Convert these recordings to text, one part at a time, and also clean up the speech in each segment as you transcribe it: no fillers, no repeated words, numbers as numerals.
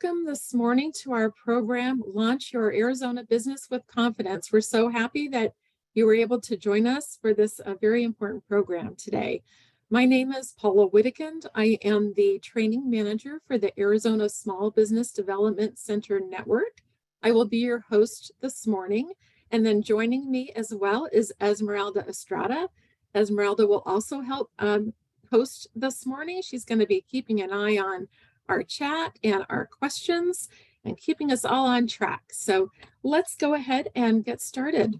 welcome this morning to our program, Launch Your Arizona Business with Confidence. We're so happy that you were able to join us for this very important program today. My name is Paula Whittekind. I am the training manager for the Arizona Small Business Development Center Network. I will be your host this morning. And then joining me as well is Esmeralda Estrada. Esmeralda will also help host this morning. She's going to be keeping an eye on our chat and our questions and keeping us all on track. So let's go ahead and get started.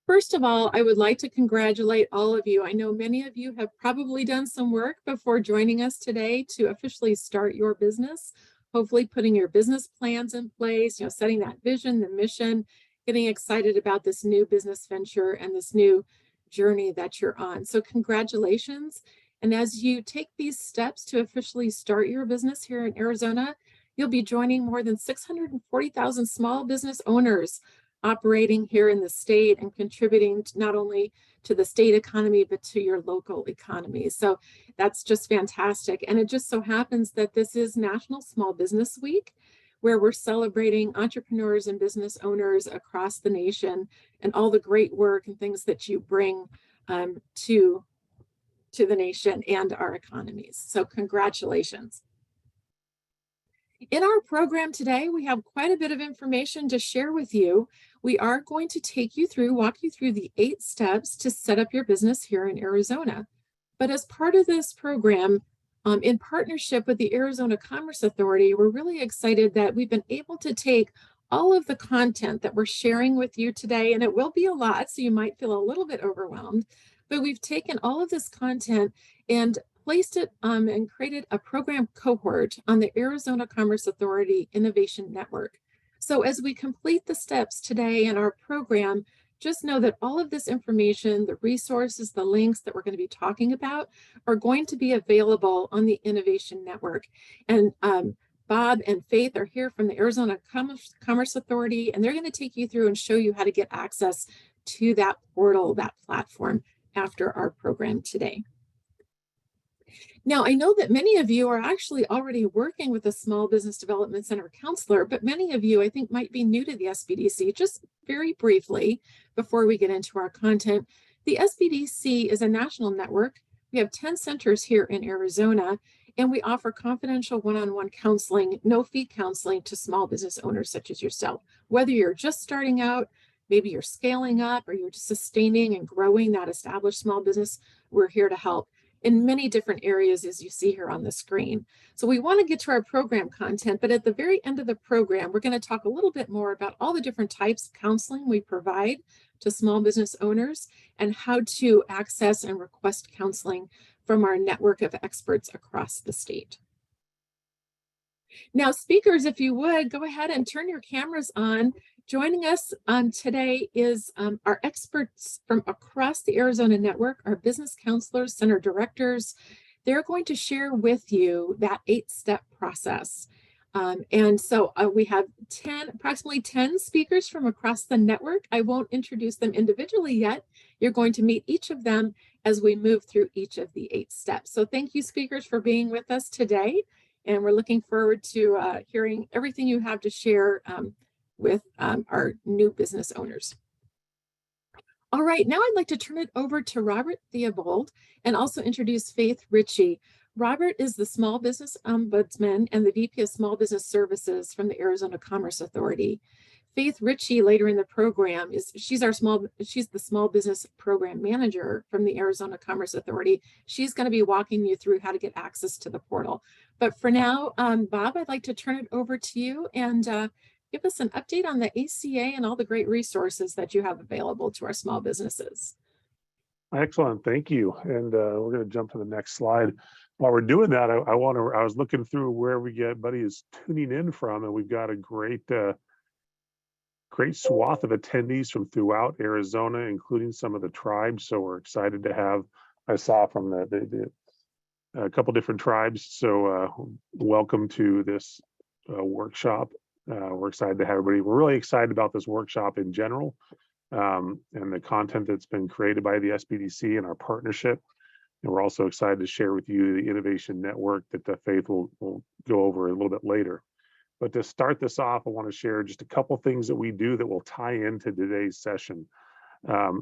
First of all, I would like to congratulate all of you. I know many of you have probably done some work before joining us today to officially start your business, hopefully putting your business plans in place, setting that vision, the mission, getting excited about this new business venture and this new journey that you're on. So congratulations. And as you take these steps to officially start your business here in Arizona, you'll be joining more than 640,000 small business owners operating here in the state and contributing not only to the state economy, but to your local economy. So that's just fantastic. And it just so happens that this is National Small Business Week, where we're celebrating entrepreneurs and business owners across the nation and all the great work and things that you bring to the nation and our economies. So congratulations. In our program today, we have quite a bit of information to share with you. We are going to walk you through the 8 steps to set up your business here in Arizona. But as part of this program, in partnership with the Arizona Commerce Authority, we're really excited that we've been able to take all of the content that we're sharing with you today, and it will be a lot, so you might feel a little bit overwhelmed, but we've taken all of this content and placed it and created a program cohort on the Arizona Commerce Authority Innovation Network. So as we complete the steps today in our program, just know that all of this information, the resources, the links that we're going to be talking about are going to be available on the Innovation Network. And Bob and Faith are here from the Arizona Commerce Authority, and they're going to take you through and show you how to get access to that portal, that platform, after our program today. Now, I know that many of you are actually already working with a Small Business Development Center counselor, but many of you, I think, might be new to the SBDC. Just very briefly, before we get into our content, the SBDC is a national network. We have 10 centers here in Arizona, and we offer confidential one-on-one counseling, no-fee counseling to small business owners such as yourself. Whether you're just starting out, maybe you're scaling up, or you're just sustaining and growing that established small business, we're here to help in many different areas, as you see here on the screen. So we want to get to our program content, but at the very end of the program, we're going to talk a little bit more about all the different types of counseling we provide to small business owners and how to access and request counseling from our network of experts across the state. Now, speakers, if you would, go ahead and turn your cameras on. Joining us today is our experts from across the Arizona network, our business counselors, center directors. They're going to share with you that 8-step process. And so we have approximately 10 speakers from across the network. I won't introduce them individually yet. You're going to meet each of them as we move through each of the 8 steps. So thank you, speakers, for being with us today. And we're looking forward to hearing everything you have to share with our new business owners. All right, now I'd like to turn it over to Robert Theobald and also introduce Faith Ritchie. Robert is the Small Business Ombudsman and the VP of Small Business Services from the Arizona Commerce Authority. Faith Ritchie, later in the program, she's the Small Business Program Manager from the Arizona Commerce Authority. She's going to be walking you through how to get access to the portal. But for now, Bob, I'd like to turn it over to you and give us an update on the ACA and all the great resources that you have available to our small businesses. Excellent, thank you. And we're going to jump to the next slide. While we're doing that, I was looking through where everybody is tuning in from, and we've got a great swath of attendees from throughout Arizona, including some of the tribes. So we're excited to have. I saw from a couple different tribes. So welcome to this workshop. We're excited to have everybody. We're really excited about this workshop in general and the content that's been created by the SBDC and our partnership. And we're also excited to share with you the innovation network that Faith will go over a little bit later. But to start this off, I want to share just a couple things that we do that will tie into today's session.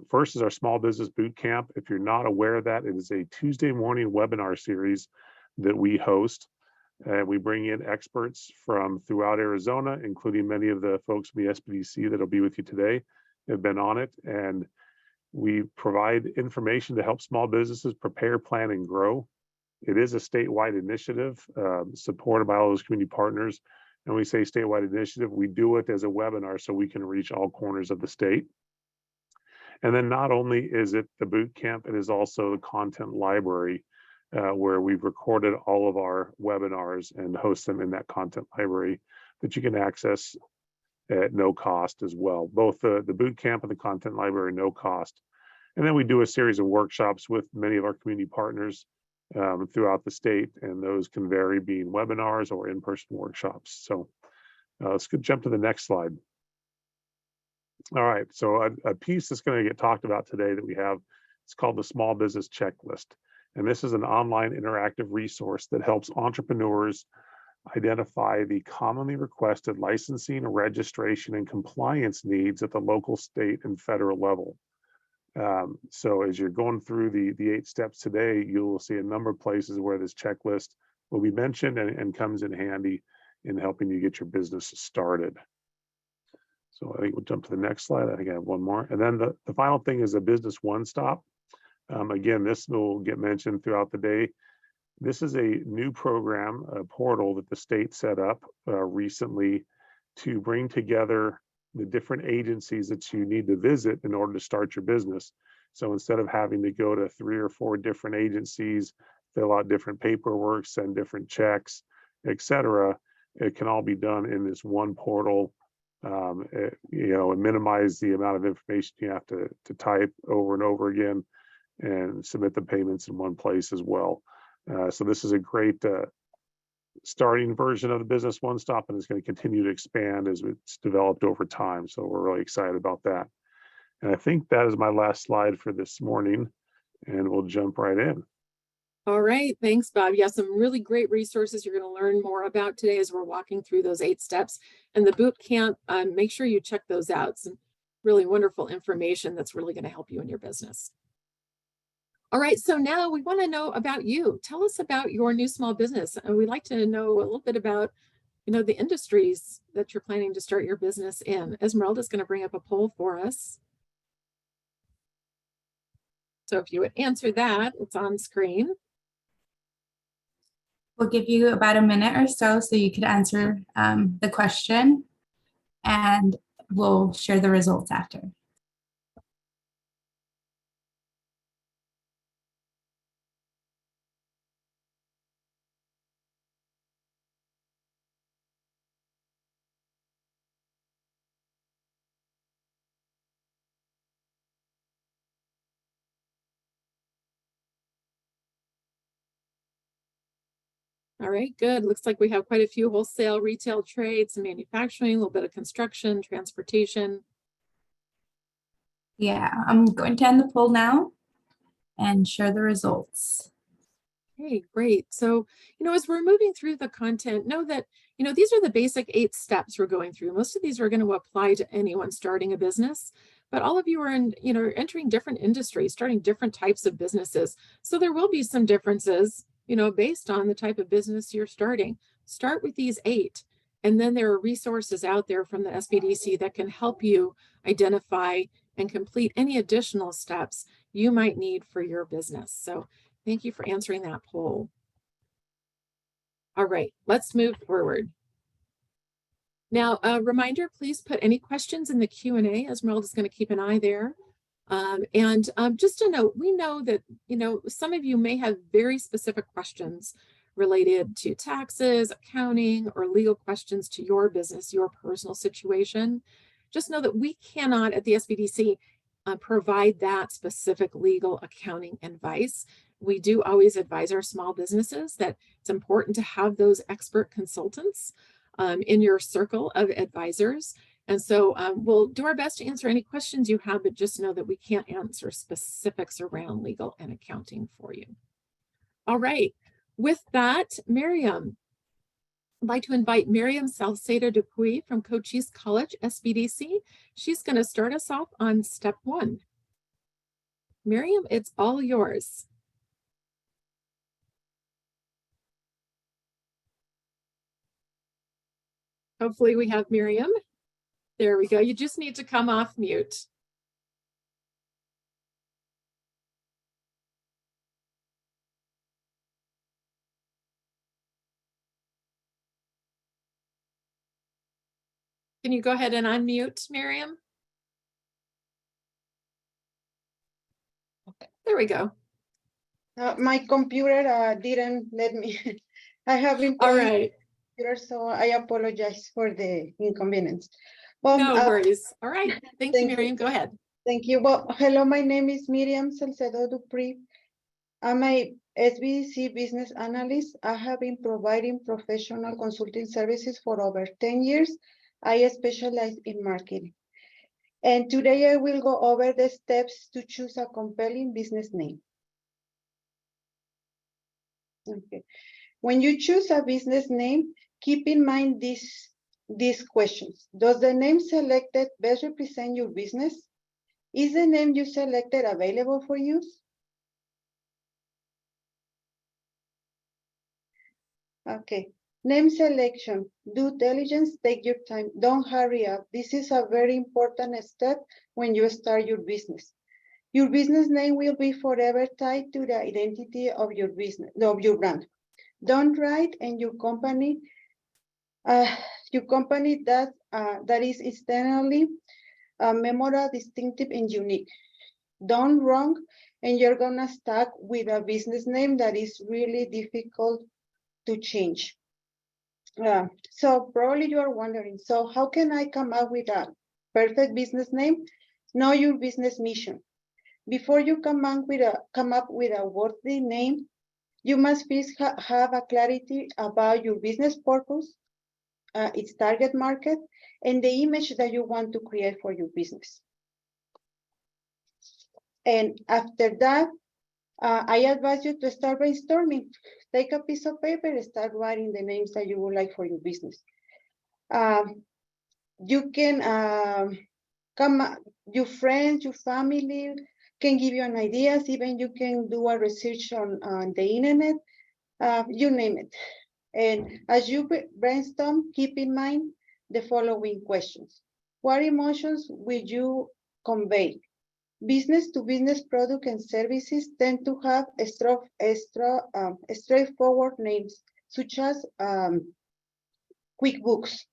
First is our Small Business Boot Camp. If you're not aware of that, it is a Tuesday morning webinar series that we host. We bring in experts from throughout Arizona, including many of the folks from the SBDC that'll be with you today, have been on it. And we provide information to help small businesses prepare, plan, and grow. It is a statewide initiative supported by all those community partners. And we say statewide initiative, we do it as a webinar so we can reach all corners of the state. And then not only is it the boot camp, it is also the content library where we've recorded all of our webinars and host them in that content library that you can access at no cost as well. Both the boot camp and the content library, no cost. And then we do a series of workshops with many of our community partners throughout the state, and those can vary being webinars or in-person workshops. So let's jump to the next slide. All right, so a piece that's going to get talked about today that we have, it's called the Small Business Checklist. And this is an online interactive resource that helps entrepreneurs identify the commonly requested licensing, registration, and compliance needs at the local, state, and federal level. So as you're going through the 8 steps today, you will see a number of places where this checklist will be mentioned and comes in handy in helping you get your business started. So I think we'll jump to the next slide. I think I have one more. And then the final thing is a business one-stop. Again, this will get mentioned throughout the day. This is a new program, a portal that the state set up recently to bring together the different agencies that you need to visit in order to start your business. So instead of having to go to 3 or 4 different agencies, fill out different paperwork, send different checks, etc., it can all be done in this one portal. And minimize the amount of information you have to type over and over again, and submit the payments in one place as well. So this is a great starting version of the business one stop, and it's going to continue to expand as it's developed over time. So we're really excited about that. And I think that is my last slide for this morning, and we'll jump right in. All right, thanks, Bob. Yeah, some really great resources you're going to learn more about today as we're walking through those 8 steps. And the boot camp, make sure you check those out. Some really wonderful information that's really going to help you in your business. All right, so now we want to know about you. Tell us about your new small business. And we'd like to know a little bit about, the industries that you're planning to start your business in. Esmeralda's going to bring up a poll for us. So if you would answer that, it's on screen. We'll give you about a minute or so you could answer the question, and we'll share the results after. All right, good. Looks like we have quite a few wholesale, retail trades, some manufacturing, a little bit of construction, transportation. Yeah, I'm going to end the poll now and share the results. Okay, great. So, as we're moving through the content, know that, these are the basic 8 steps we're going through. Most of these are going to apply to anyone starting a business, but all of you are entering different industries, starting different types of businesses. So there will be some differences, based on the type of business you're starting. Start with these 8, and then there are resources out there from the SBDC that can help you identify and complete any additional steps you might need for your business. So thank you for answering that poll. All right, let's move forward. Now, a reminder, please put any questions in the Q&A. Esmeralda's going to keep an eye there. Just to note, we know that, some of you may have very specific questions related to taxes, accounting, or legal questions to your business, your personal situation. Just know that we cannot at the SBDC provide that specific legal accounting advice. We do always advise our small businesses that it's important to have those expert consultants in your circle of advisors. And so we'll do our best to answer any questions you have, but just know that we can't answer specifics around legal and accounting for you. All right. With that, Miriam, I'd like to invite Miriam Salcedo Dupuy from Cochise College, SBDC. She's going to start us off on step 1. Miriam, it's all yours. Hopefully we have Miriam. There we go. You just need to come off mute. Can you go ahead and unmute, Miriam? There we go. My computer didn't let me. I have been All playing right. computer, so I apologize for the inconvenience. Well, No worries. All right. Thank you, thank you. Miriam. Go ahead. Thank you. Well, hello, my name is Miriam Salcedo Dupuy. I'm a SBDC business analyst. I have been providing professional consulting services for over 10 years. I specialize in marketing. And today I will go over the steps to choose a compelling business name. Okay. When you choose a business name, keep in mind these questions. Does the name selected best represent your business? Is the name you selected available for use? Okay. Name selection. Due diligence, take your time. Don't hurry up. This is a very important step when you start your business. Your business name will be forever tied to the identity of your business, of your brand. Don't write in your company that is externally memorable, distinctive, and unique. Don't wrong, and you're gonna stuck with a business name that is really difficult to change. So probably you are wondering, so how can I come up with a perfect business name? Know your business mission. Before you come up with a worthy name, you must first have a clarity about your business purpose, its target market, and the image that you want to create for your business. And after that, I advise you to start brainstorming. Take a piece of paper and start writing the names that you would like for your business. You can your friends, your family can give you an ideas. Even you can do a research on the internet. You name it. And as you brainstorm, keep in mind the following questions. What emotions will you convey? Business to business product and services tend to have straightforward names, such as QuickBooks.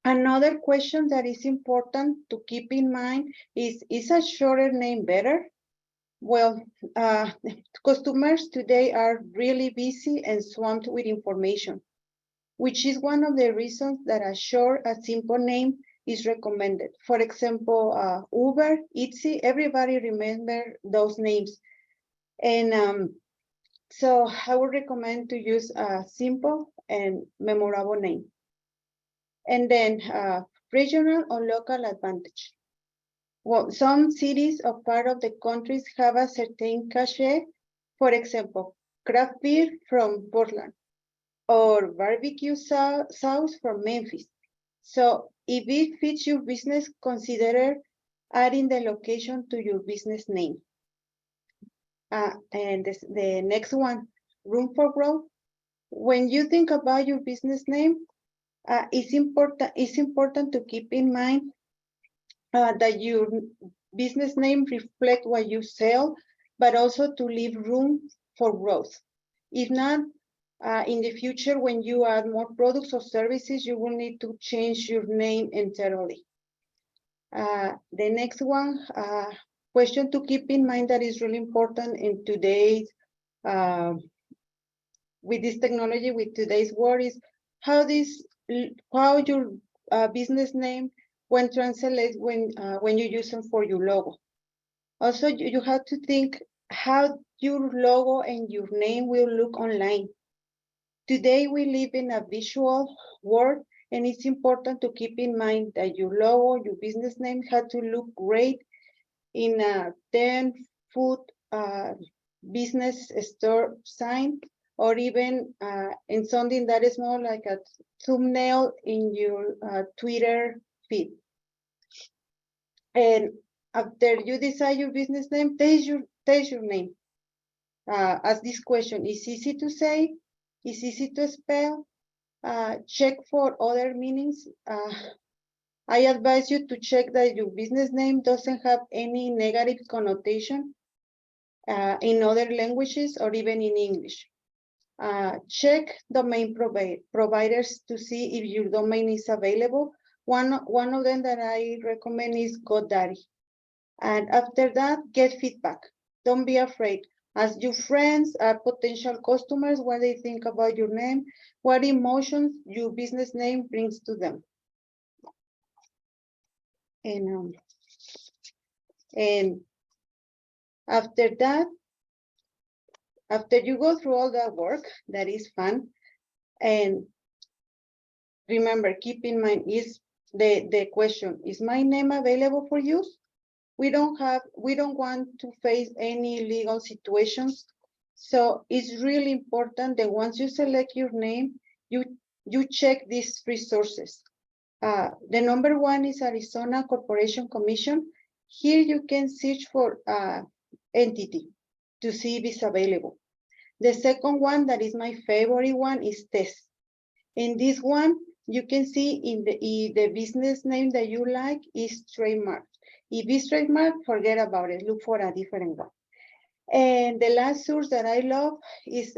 Another question that is important to keep in mind is a shorter name better? Well, customers today are really busy and swamped with information, which is one of the reasons that a short, a simple name is recommended. For example, Uber, Etsy, everybody remember those names. And so I would recommend to use a simple and memorable name. And then regional or local advantage. Well, some cities or part of the countries have a certain cachet. For example, craft beer from Portland or barbecue sauce from Memphis. So if it fits your business, consider adding the location to your business name. And the next one, room for growth. When you think about your business name, it's important to keep in mind that your business name reflects what you sell, but also to leave room for growth. If not, in the future, when you add more products or services, you will need to change your name entirely. The next one, question to keep in mind that is really important in today's, with this technology, with today's world is how your business name when translate when you use them for your logo. Also, you have to think how your logo and your name will look online. Today, we live in a visual world, and it's important to keep in mind that your logo, your business name had to look great in a 10-foot business store sign, or even in something that is more like a thumbnail in your Twitter feed. And after you decide your business name, taste your name. Ask this question: is easy to say, is easy to spell, check for other meanings. I advise you to check that your business name doesn't have any negative connotation in other languages or even in English. Check domain providers to see if your domain is available. One of them that I recommend is GoDaddy. And after that, get feedback. Don't be afraid. Ask your friends, potential customers, what they think about your name, what emotions your business name brings to them. And after that, after you go through all that work, that is fun. And remember, keep in mind is the question, is my name available for use? We don't want to face any legal situations. So it's really important that once you select your name, you check these resources. The number one is Arizona Corporation Commission. Here you can search for entity to see if it's available. The second one, that is my favorite one, is TESS. In this one, you can see in the business name that you like is trademark. If it's trademark, forget about it. Look for a different one. And the last source that I love is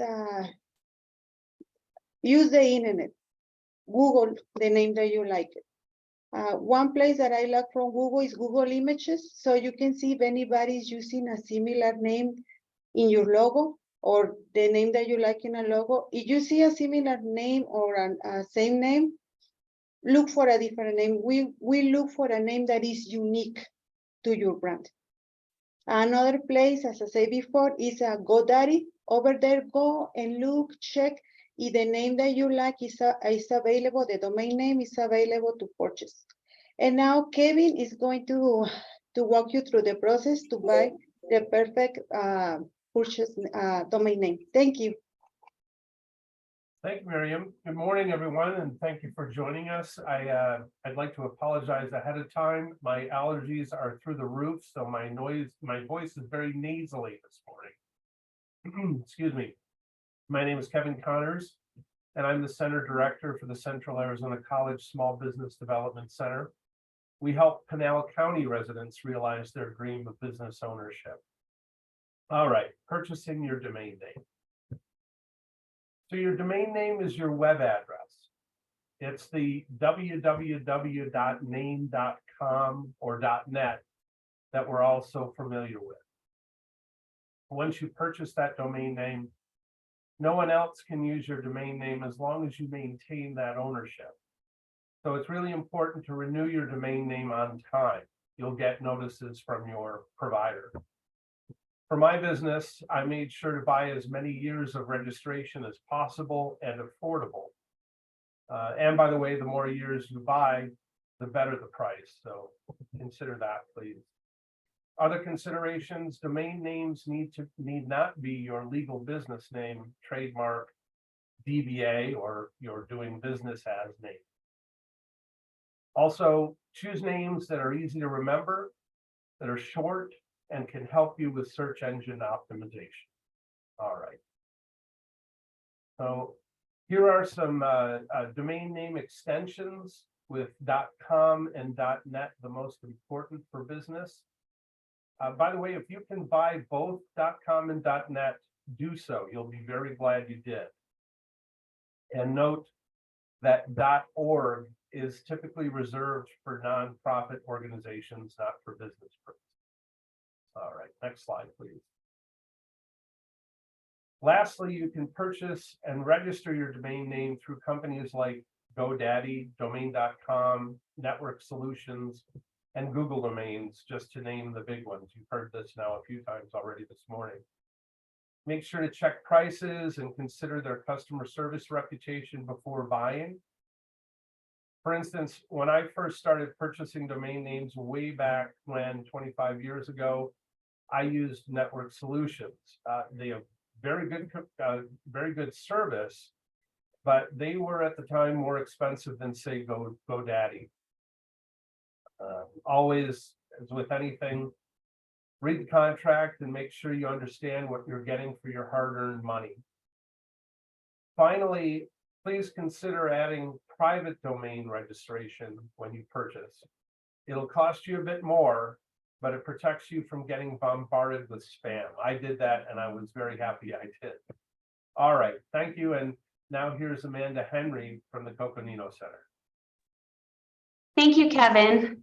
use the internet. Google the name that you like it. One place that I like from Google is Google Images. So you can see if anybody is using a similar name in your logo or the name that you like in a logo. If you see a similar name or a same name, look for a different name. We look for a name that is unique to your brand. Another place, as I said before, is a GoDaddy. Over there, go and look, check if the name that you like is available, the domain name is available to purchase. And now Kevin is going to walk you through the process to buy the perfect purchase domain name. Thank you. Thank you, Miriam. Good morning, everyone, and thank you for joining us. I'd like to apologize ahead of time. My allergies are through the roof, so my voice is very nasally this morning. Excuse me. My name is Kevin Connors, and I'm the Center Director for the Central Arizona College Small Business Development Center. We help Pinal County residents realize their dream of business ownership. All right, purchasing your domain name. So your domain name is your web address. It's the www.name.com or .net that we're all so familiar with. Once you purchase that domain name, no one else can use your domain name as long as you maintain that ownership. So it's really important to renew your domain name on time. You'll get notices from your provider. For my business, I made sure to buy as many years of registration as possible and affordable. And by the way, the more years you buy, the better the price. So consider that, please. Other considerations: domain names need not be your legal business name, trademark, DBA, or your doing business as name. Also, choose names that are easy to remember, that are short, and can help you with search engine optimization. All right. So here are some domain name extensions with .com and .net, the most important for business. By the way, if you can buy both .com and .net, do so. You'll be very glad you did. And note that .org is typically reserved for nonprofit organizations, not for business purposes. All right, next slide, please. Lastly, you can purchase and register your domain name through companies like GoDaddy, Domain.com, Network Solutions, and Google Domains, just to name the big ones. You've heard this now a few times already this morning. Make sure to check prices and consider their customer service reputation before buying. For instance, when I first started purchasing domain names way back when, 25 years ago, I used Network Solutions. They have very good service, but they were at the time more expensive than, say, GoDaddy. Always, as with anything, read the contract and make sure you understand what you're getting for your hard-earned money. Finally, please consider adding private domain registration when you purchase. It'll cost you a bit more, but it protects you from getting bombarded with spam. I did that and I was very happy I did. All right, thank you. And now here's Amanda Henry from the Coconino Center. Thank you, Kevin.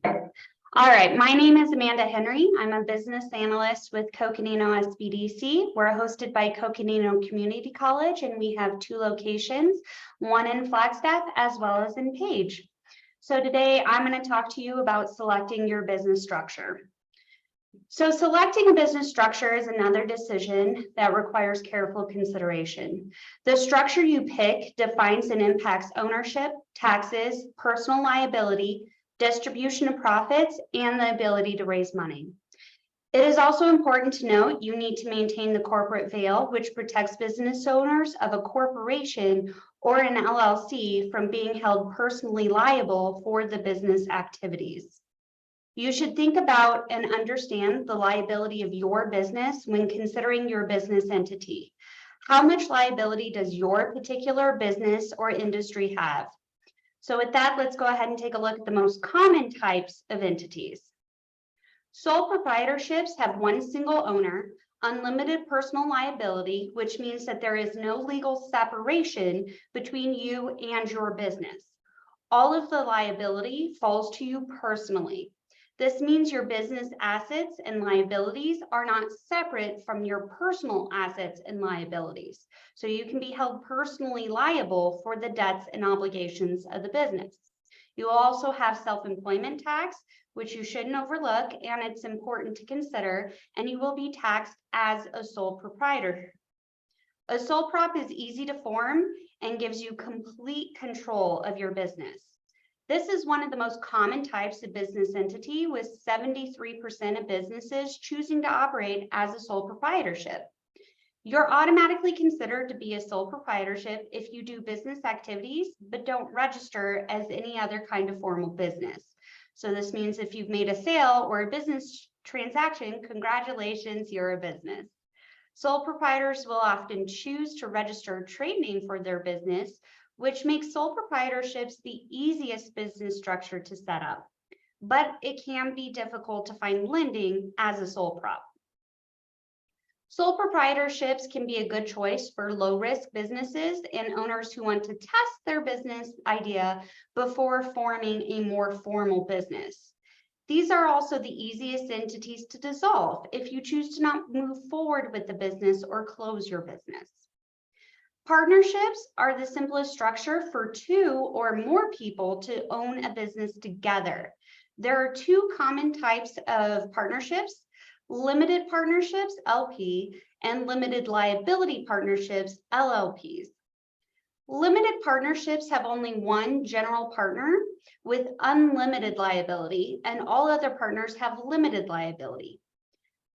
All right, my name is Amanda Henry. I'm a business analyst with Coconino SBDC. We're hosted by Coconino Community College, and we have 2 locations, one in Flagstaff as well as in Page. So today I'm going to talk to you about selecting your business structure. So selecting a business structure is another decision that requires careful consideration. The structure you pick defines and impacts ownership, taxes, personal liability, distribution of profits, and the ability to raise money. It is also important to note you need to maintain the corporate veil, which protects business owners of a corporation or an LLC from being held personally liable for the business activities. You should think about and understand the liability of your business when considering your business entity. How much liability does your particular business or industry have? So with that, let's go ahead and take a look at the most common types of entities. Sole proprietorships have one single owner, unlimited personal liability, which means that there is no legal separation between you and your business. All of the liability falls to you personally. This means your business assets and liabilities are not separate from your personal assets and liabilities. So you can be held personally liable for the debts and obligations of the business. You will also have self-employment tax, which you shouldn't overlook, and it's important to consider, and you will be taxed as a sole proprietor. A sole prop is easy to form and gives you complete control of your business. This is one of the most common types of business entity, with 73% of businesses choosing to operate as a sole proprietorship. You're automatically considered to be a sole proprietorship if you do business activities, but don't register as any other kind of formal business. So this means if you've made a sale or a business transaction, congratulations, you're a business. Sole proprietors will often choose to register a trade name for their business, which makes sole proprietorships the easiest business structure to set up. But it can be difficult to find lending as a sole prop. Sole proprietorships can be a good choice for low-risk businesses and owners who want to test their business idea before forming a more formal business. These are also the easiest entities to dissolve if you choose to not move forward with the business or close your business. Partnerships are the simplest structure for 2 or more people to own a business together. There are 2 common types of partnerships: limited partnerships, LP, and limited liability partnerships, LLPs. Limited partnerships have only one general partner with unlimited liability, and all other partners have limited liability.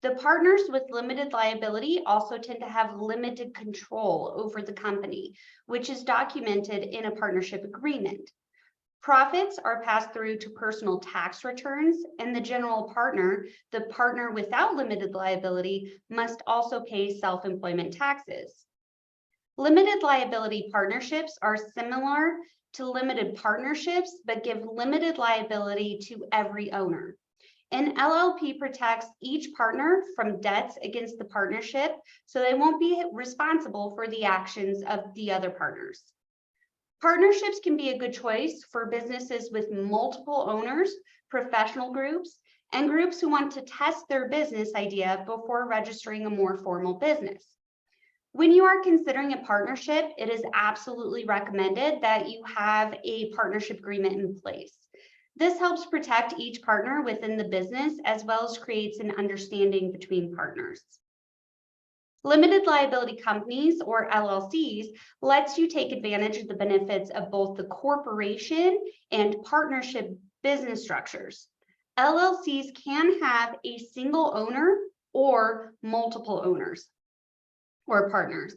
The partners with limited liability also tend to have limited control over the company, which is documented in a partnership agreement. Profits are passed through to personal tax returns, and the general partner, the partner without limited liability, must also pay self-employment taxes. Limited liability partnerships are similar to limited partnerships, but give limited liability to every owner. An LLP protects each partner from debts against the partnership, so they won't be responsible for the actions of the other partners. Partnerships can be a good choice for businesses with multiple owners, professional groups, and groups who want to test their business idea before registering a more formal business. When you are considering a partnership, it is absolutely recommended that you have a partnership agreement in place. This helps protect each partner within the business, as well as creates an understanding between partners. Limited liability companies, or LLCs, lets you take advantage of the benefits of both the corporation and partnership business structures. LLCs can have a single owner or multiple owners or partners.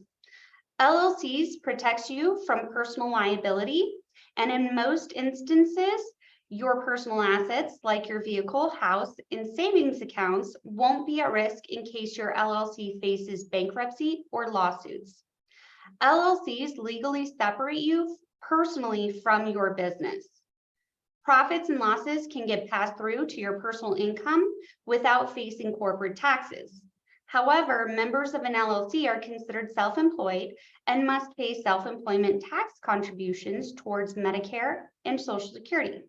LLCs protects you from personal liability, and in most instances, your personal assets like your vehicle, house, and savings accounts won't be at risk in case your LLC faces bankruptcy or lawsuits. LLCs legally separate you personally from your business. Profits and losses can get passed through to your personal income without facing corporate taxes. However, members of an LLC are considered self-employed and must pay self-employment tax contributions towards Medicare and Social Security.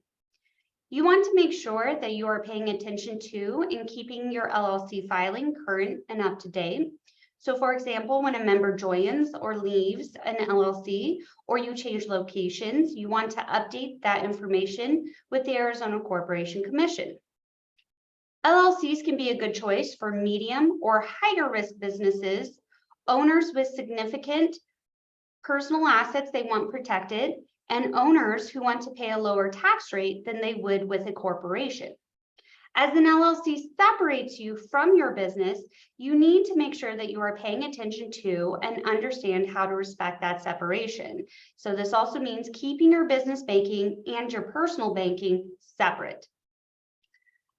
You want to make sure that you are paying attention to and keeping your LLC filing current and up to date. So for example, when a member joins or leaves an LLC, or you change locations, you want to update that information with the Arizona Corporation Commission. LLCs can be a good choice for medium or higher risk businesses, owners with significant personal assets they want protected, and owners who want to pay a lower tax rate than they would with a corporation. As an LLC separates you from your business, you need to make sure that you are paying attention to and understand how to respect that separation. So this also means keeping your business banking and your personal banking separate.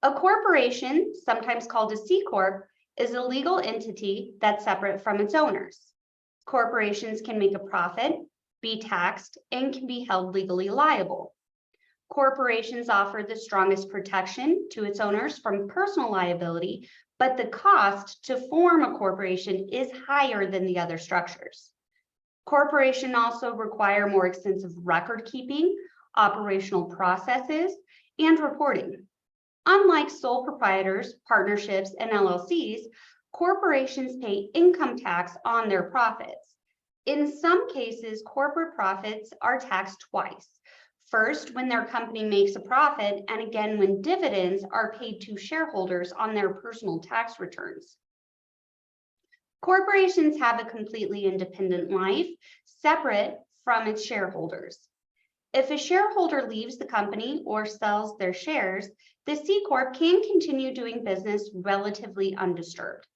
A corporation, sometimes called a C Corp, is a legal entity that's separate from its owners. Corporations can make a profit, be taxed, and can be held legally liable. Corporations offer the strongest protection to its owners from personal liability, but the cost to form a corporation is higher than the other structures. Corporations also require more extensive record keeping, operational processes, and reporting. Unlike sole proprietors, partnerships, and LLCs, corporations pay income tax on their profits. In some cases, corporate profits are taxed twice. First, when their company makes a profit, and again, when dividends are paid to shareholders on their personal tax returns. Corporations have a completely independent life, separate from its shareholders. If a shareholder leaves the company or sells their shares, the C Corp can continue doing business relatively undisturbed.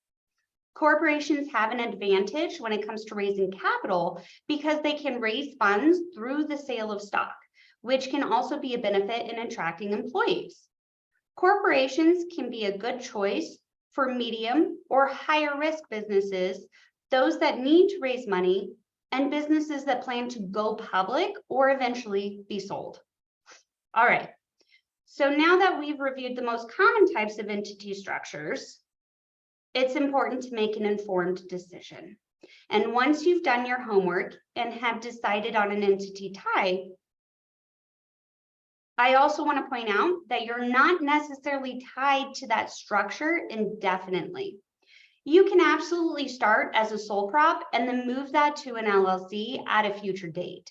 Corporations have an advantage when it comes to raising capital because they can raise funds through the sale of stock, which can also be a benefit in attracting employees. Corporations can be a good choice for medium or higher risk businesses, those that need to raise money, and businesses that plan to go public or eventually be sold. All right, so now that we've reviewed the most common types of entity structures, it's important to make an informed decision. And once you've done your homework and have decided on an entity type, I also want to point out that you're not necessarily tied to that structure indefinitely. You can absolutely start as a sole prop and then move that to an LLC at a future date.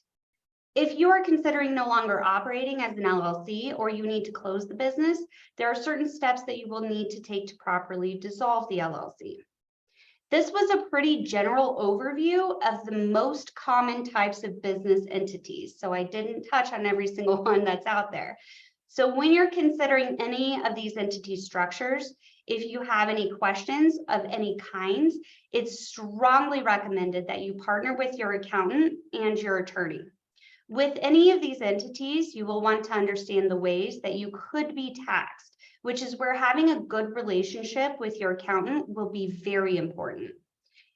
If you are considering no longer operating as an LLC or you need to close the business, there are certain steps that you will need to take to properly dissolve the LLC. This was a pretty general overview of the most common types of business entities. So I didn't touch on every single one that's out there. So when you're considering any of these entity structures, if you have any questions of any kinds, it's strongly recommended that you partner with your accountant and your attorney. With any of these entities, you will want to understand the ways that you could be taxed, which is where having a good relationship with your accountant will be very important.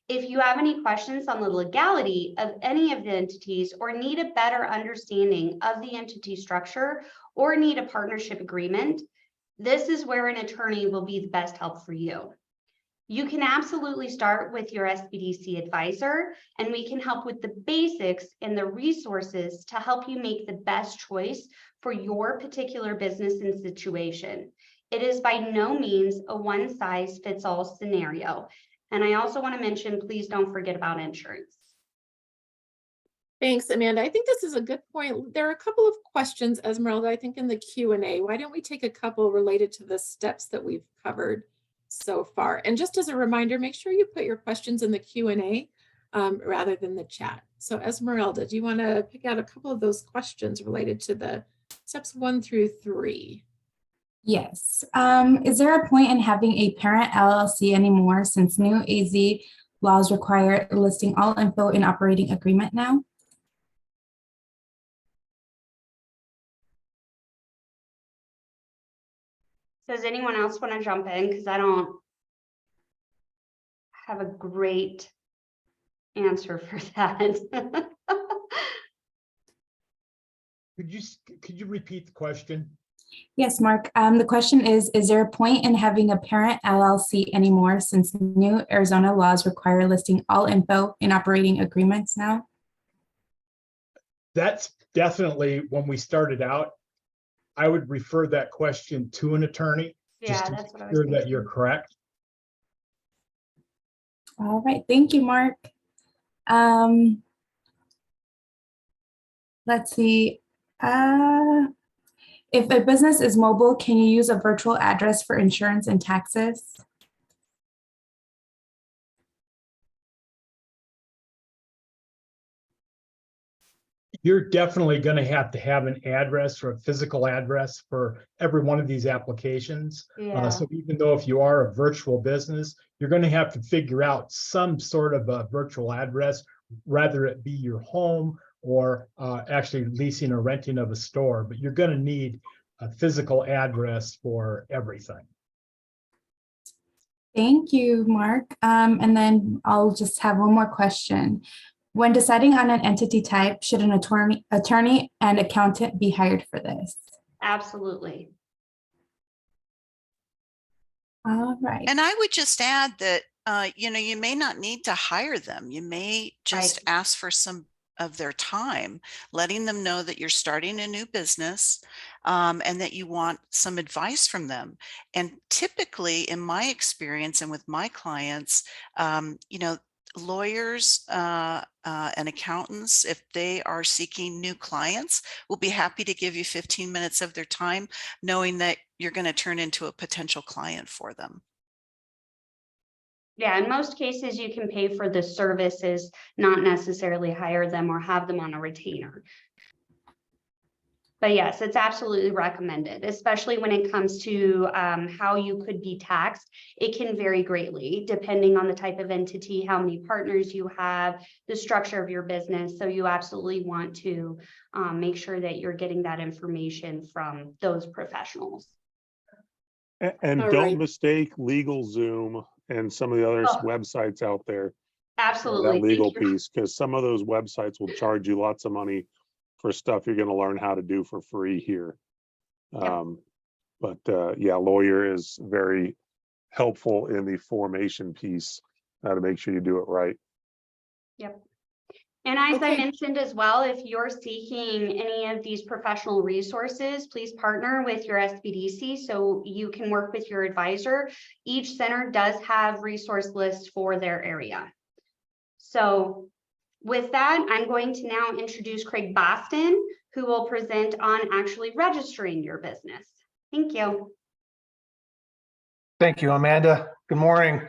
If you have any questions on the legality of any of the entities or need a better understanding of the entity structure or need a partnership agreement, this is where an attorney will be the best help for you. You can absolutely start with your SBDC advisor, and we can help with the basics and the resources to help you make the best choice for your particular business and situation. It is by no means a one-size-fits-all scenario. And I also want to mention, please don't forget about insurance. Thanks, Amanda. I think this is a good point. There are a couple of questions, Esmeralda, I think in the Q&A. Why don't we take a couple related to the steps that we've covered so far? And just as a reminder, make sure you put your questions in the Q&A rather than the chat. So Esmeralda, do you want to pick out a couple of those questions related to the steps 1 through 3? Yes. Is there a point in having a parent LLC anymore since new AZ laws require listing all info in operating agreement now? Does anyone else want to jump in? Because I don't have a great answer for that. Could you repeat the question? Yes, Mark. The question is there a point in having a parent LLC anymore since new Arizona laws require listing all info in operating agreements now? That's definitely when we started out. I would refer that question to an attorney. Just Yeah, to that's what I make was sure that thinking. you're correct. All right. Thank you, Mark. Let's see. If a business is mobile, can you use a virtual address for insurance and taxes? You're definitely going to have an address or a physical address for every one of these applications. Yeah. So even though if you are a virtual business, you're going to have to figure out some sort of a virtual address, rather it be your home or actually leasing or renting of a store, but you're going to need a physical address for everything. Thank you, Mark. And then I'll just have one more question. When deciding on an entity type, should an attorney and accountant be hired for this? Absolutely. All right. And I would just add that, you may not need to hire them. You may just Right. ask for some of their time, letting them know that you're starting a new business and that you want some advice from them. And typically, in my experience and with my clients, lawyers and accountants, if they are seeking new clients, will be happy to give you 15 minutes of their time, knowing that you're going to turn into a potential client for them. Yeah, in most cases, you can pay for the services, not necessarily hire them or have them on a retainer. But yes, it's absolutely recommended, especially when it comes to how you could be taxed. It can vary greatly depending on the type of entity, how many partners you have, the structure of your business. So you absolutely want to make sure that you're getting that information from those professionals. And All don't right. mistake LegalZoom and some of the other Oh. websites out there. Absolutely. That legal Thank you. piece, because some of those websites will charge you lots of money for stuff you're going to learn how to do for free here. Yep. Yeah, lawyer is very helpful in the formation piece to make sure you do it right. Yep. And as I Okay. mentioned as well, if you're seeking any of these professional resources, please partner with your SBDC so you can work with your advisor. Each center does have resource lists for their area. So with that, I'm going to now introduce Craig Boston, who will present on actually registering your business. Thank you. Thank you, Amanda. Good morning,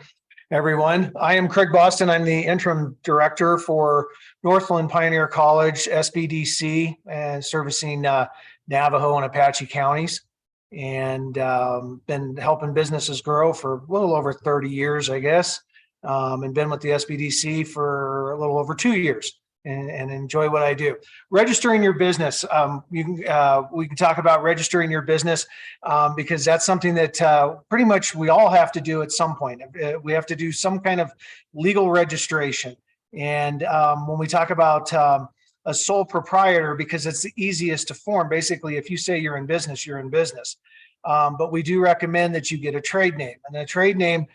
everyone. I am Craig Boston. I'm the interim director for Northland Pioneer College, SBDC, and servicing Navajo and Apache counties. And been helping businesses grow for a little over 30 years, I guess. And been with the SBDC for a little over 2 years and enjoy what I do. Registering your business. We can talk about registering your business because that's something that pretty much we all have to do at some point. We have to do some kind of legal registration. And when we talk about a sole proprietor, because it's the easiest to form, basically, if you say you're in business, you're in business. But we do recommend that you get a trade name. And a trade name,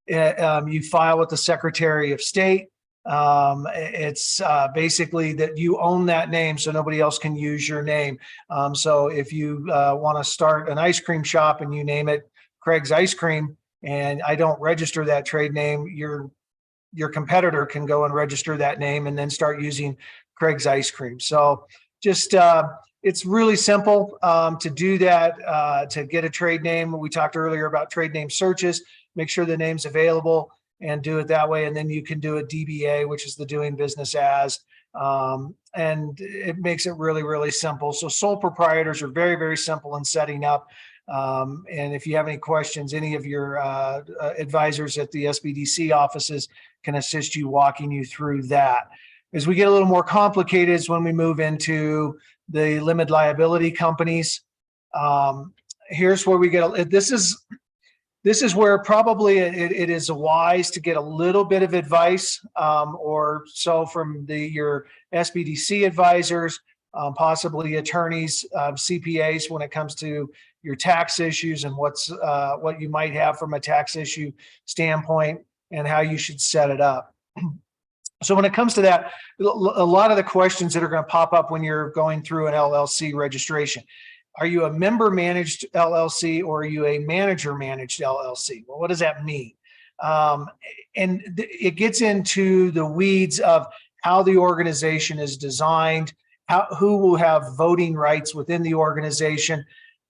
you file with the Secretary of State. It's basically that you own that name so nobody else can use your name. So if you want to start an ice cream shop and you name it Craig's Ice Cream, and I don't register that trade name, your competitor can go and register that name and then start using Craig's Ice Cream. So just it's really simple to do that, to get a trade name. We talked earlier about trade name searches. Make sure the name's available and do it that way. And then you can do a DBA, which is the doing business as, and it makes it really, really simple. So sole proprietors are very, very simple in setting up. And if you have any questions, any of your advisors at the SBDC offices can assist you walking you through that. As we get a little more complicated is when we move into the limited liability companies. Here's where we get, this is where probably it is wise to get a little bit of advice or so from your SBDC advisors, possibly attorneys, CPAs when it comes to your tax issues and what you might have from a tax issue standpoint and how you should set it up. So when it comes to that, a lot of the questions that are going to pop up when you're going through an LLC registration. Are you a member managed LLC or are you a manager managed LLC? Well, what does that mean? And it gets into the weeds of how the organization is designed, who will have voting rights within the organization.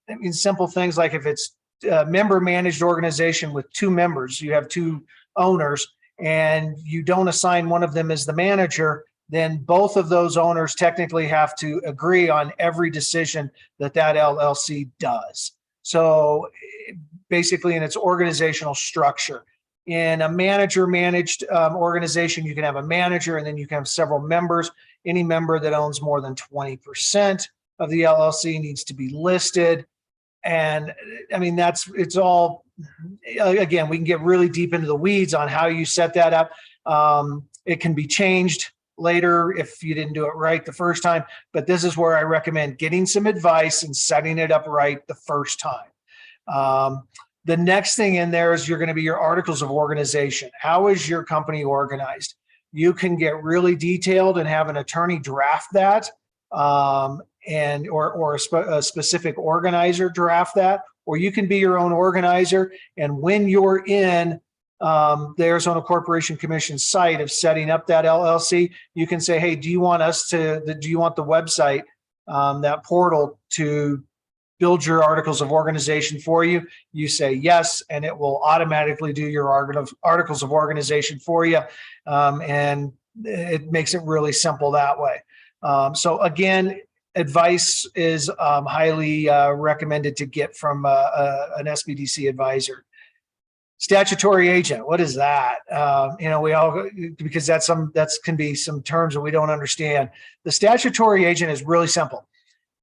I mean, simple things like if it's a member managed organization with 2 members, you have 2 owners and you don't assign one of them as the manager, then both of those owners technically have to agree on every decision that LLC does. So basically in its organizational structure. In a manager managed organization, you can have a manager and then you can have several members. Any member that owns more than 20% of the LLC needs to be listed. And I mean, it's all, again, we can get really deep into the weeds on how you set that up. It can be changed later if you didn't do it right the first time, but this is where I recommend getting some advice and setting it up right the first time. The next thing in there is you're going to be your articles of organization. How is your company organized? You can get really detailed and have an attorney draft that, or a specific organizer draft that, or you can be your own organizer. And when you're in the Arizona Corporation Commission site of setting up that LLC, you can say, hey, do you want the website, that portal to build your articles of organization for you? You say yes, and it will automatically do your articles of organization for you. And it makes it really simple that way. So again, advice is highly recommended to get from an SBDC advisor. Statutory agent, what is that? We all, because that can be some terms that we don't understand. The statutory agent is really simple.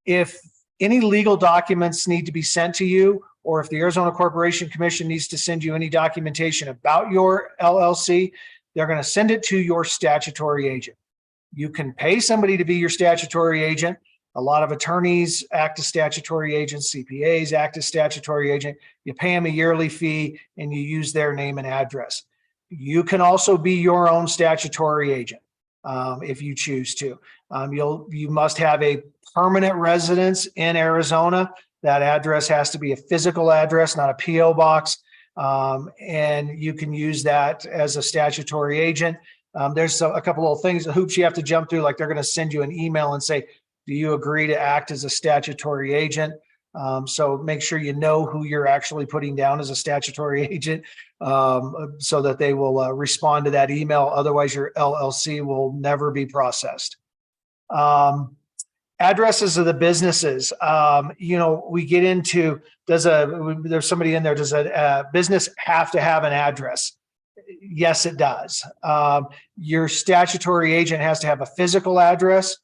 If any legal documents need to be sent to you, or if the Arizona Corporation Commission needs to send you any documentation about your LLC, they're going to send it to your statutory agent. You can pay somebody to be your statutory agent. A lot of attorneys act as statutory agents, CPAs act as statutory agent. You pay them a yearly fee and you use their name and address. You can also be your own statutory agent if you choose to. You must have a permanent residence in Arizona. That address has to be a physical address, not a PO box. And you can use that as a statutory agent. There's a couple of things, hoops you have to jump through, like they're going to send you an email and say, do you agree to act as a statutory agent? So make sure you know who you're actually putting down as a statutory agent so that they will respond to that email. Otherwise, your LLC will never be processed. Addresses of the businesses. We get into, there's somebody in there, does a business have to have an address? Yes, it does. Your statutory agent has to have a physical address.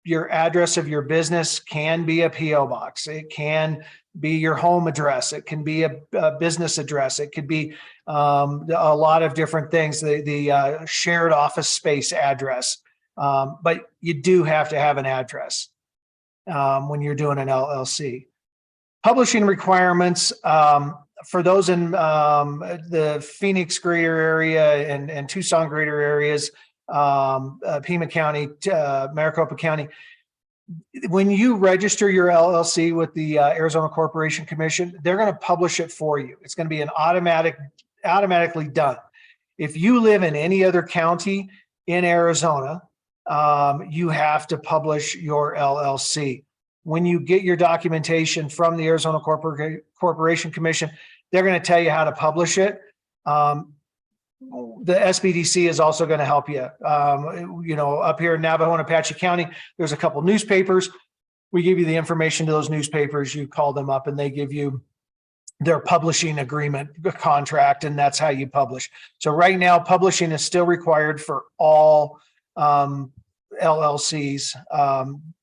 Your address of your business can be a PO box. It can be your home address. It can be a business address. It could be a lot of different things, the shared office space address. But you do have to have an address when you're doing an LLC. Publishing requirements for those in the Phoenix greater area and Tucson greater areas, Pima County, Maricopa County. When you register your LLC with the Arizona Corporation Commission, they're going to publish it for you. It's going to be an automatically done. If you live in any other county in Arizona, you have to publish your LLC. When you get your documentation from the Arizona Corporation Commission, they're going to tell you how to publish it. The SBDC is also going to help you. Up here in Navajo and Apache County, there's a couple newspapers. we give you the information to those newspapers, you call them up and they give you their publishing agreement contract, and that's how you publish. So right now, publishing is still required for all LLCs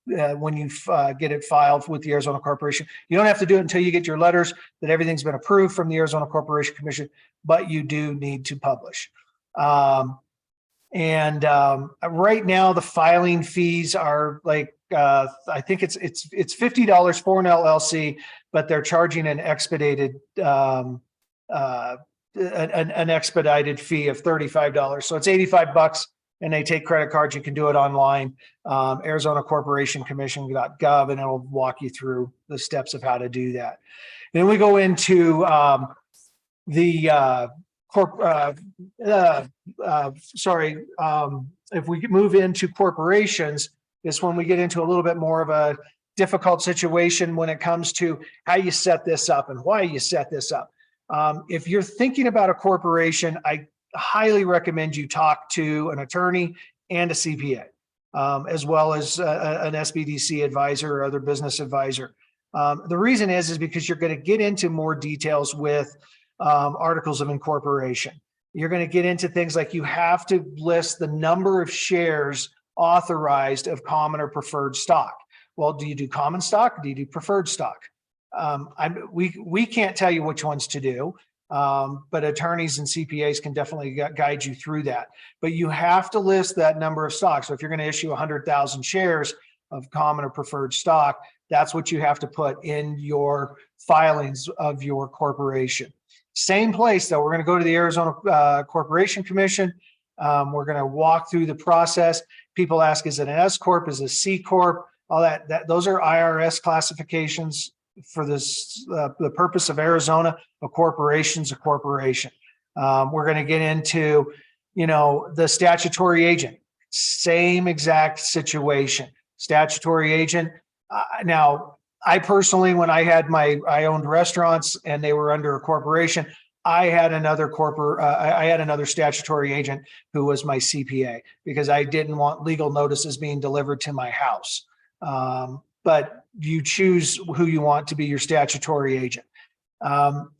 when you get it filed with the Arizona Corporation. You don't have to do it until you get your letters that everything's been approved from the Arizona Corporation Commission, but you do need to publish. Right now, the filing fees are like I think it's $50 for an LLC, but they're charging an expedited an expedited fee of $35. So it's $85, and they take credit cards. You can do it online, Arizona Corporation Commission.gov, and it'll walk you through the steps of how to do that. Then we go into if we move into corporations, is when we get into a little bit more of a difficult situation when it comes to how you set this up and why you set this up. If you're thinking about a corporation, I highly recommend you talk to an attorney and a CPA, as well as an SBDC advisor or other business advisor. The reason is because you're going to get into more details with articles of incorporation. You're going to get into things like you have to list the number of shares authorized of common or preferred stock. Well, do you do common stock? Do you do preferred stock? We can't tell you which ones to do, but attorneys and CPAs can definitely guide you through that. But you have to list that number of stocks. So if you're going to issue 100,000 shares of common or preferred stock, that's what you have to put in your filings of your corporation. Same place though, we're going to go to the Arizona Corporation Commission. We're going to walk through the process. People ask, is it an S Corp? Is it a C Corp? All that those are IRS classifications for this, the purpose of Arizona. A corporation's a corporation. We're going to get into, the statutory agent, same exact situation. Statutory agent. Now, I personally, when I owned restaurants and they were under a corporation, I had another statutory agent who was my CPA because I didn't want legal notices being delivered to my house. But you choose who you want to be your statutory agent.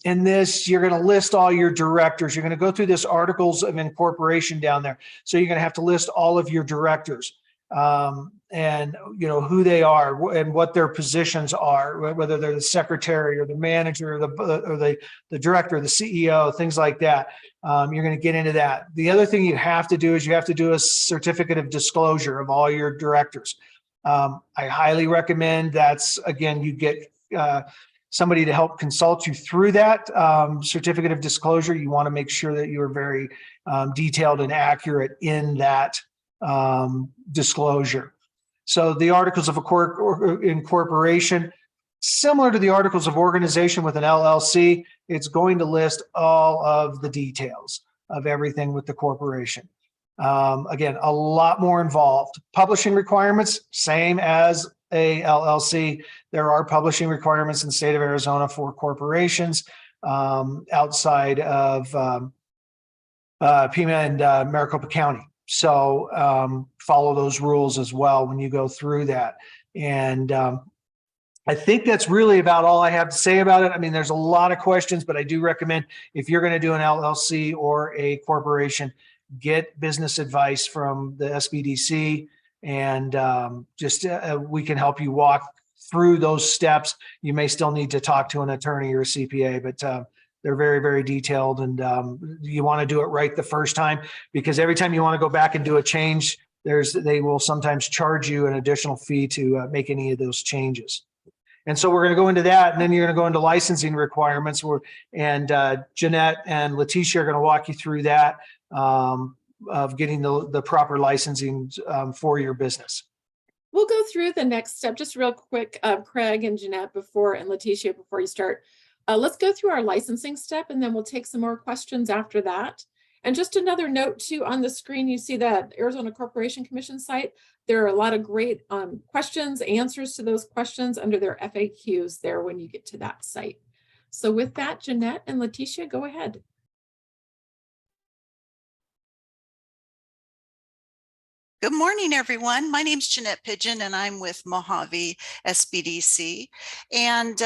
In this, you're going to list all your directors. You're going to go through this articles of incorporation down there. So you're going to have to list all of your directors. And who they are and what their positions are, whether they're the secretary or the manager or the director, the CEO, things like that. You're going to get into that. The other thing you have to do is you have to do a certificate of disclosure of all your directors. I highly recommend that's, again, you get somebody to help consult you through that certificate of disclosure. You want to make sure that you are very detailed and accurate in that disclosure. So the articles of incorporation, similar to the articles of organization with an LLC, it's going to list all of the details of everything with the corporation. Again, a lot more involved. Publishing requirements, same as a LLC. There are publishing requirements in the state of Arizona for corporations outside of Pima and Maricopa County. So follow those rules as well when you go through that. And I think that's really about all I have to say about it. I mean, there's a lot of questions, but I do recommend if you're going to do an LLC or a corporation, get business advice from the SBDC, and we can help you walk through those steps. You may still need to talk to an attorney or a CPA, but they're very, very detailed, and you want to do it right the first time, because every time you want to go back and do a change, they will sometimes charge you an additional fee to make any of those changes. And so we're going to go into that, and then you're going to go into licensing requirements. And Jeanette and Letitia are going to walk you through that of getting the proper licensing for your business. We'll go through the next step just real quick, Craig and Jeanette and Letitia, before you start. Let's go through our licensing step, and then we'll take some more questions after that. And just another note too, on the screen, you see that Arizona Corporation Commission site. There are a lot of great questions, answers to those questions under their FAQs there when you get to that site. So with that, Jeanette and Letitia, go ahead. Good morning, everyone. My name's Jeanette Pigeon, and I'm with Mojave SBDC. And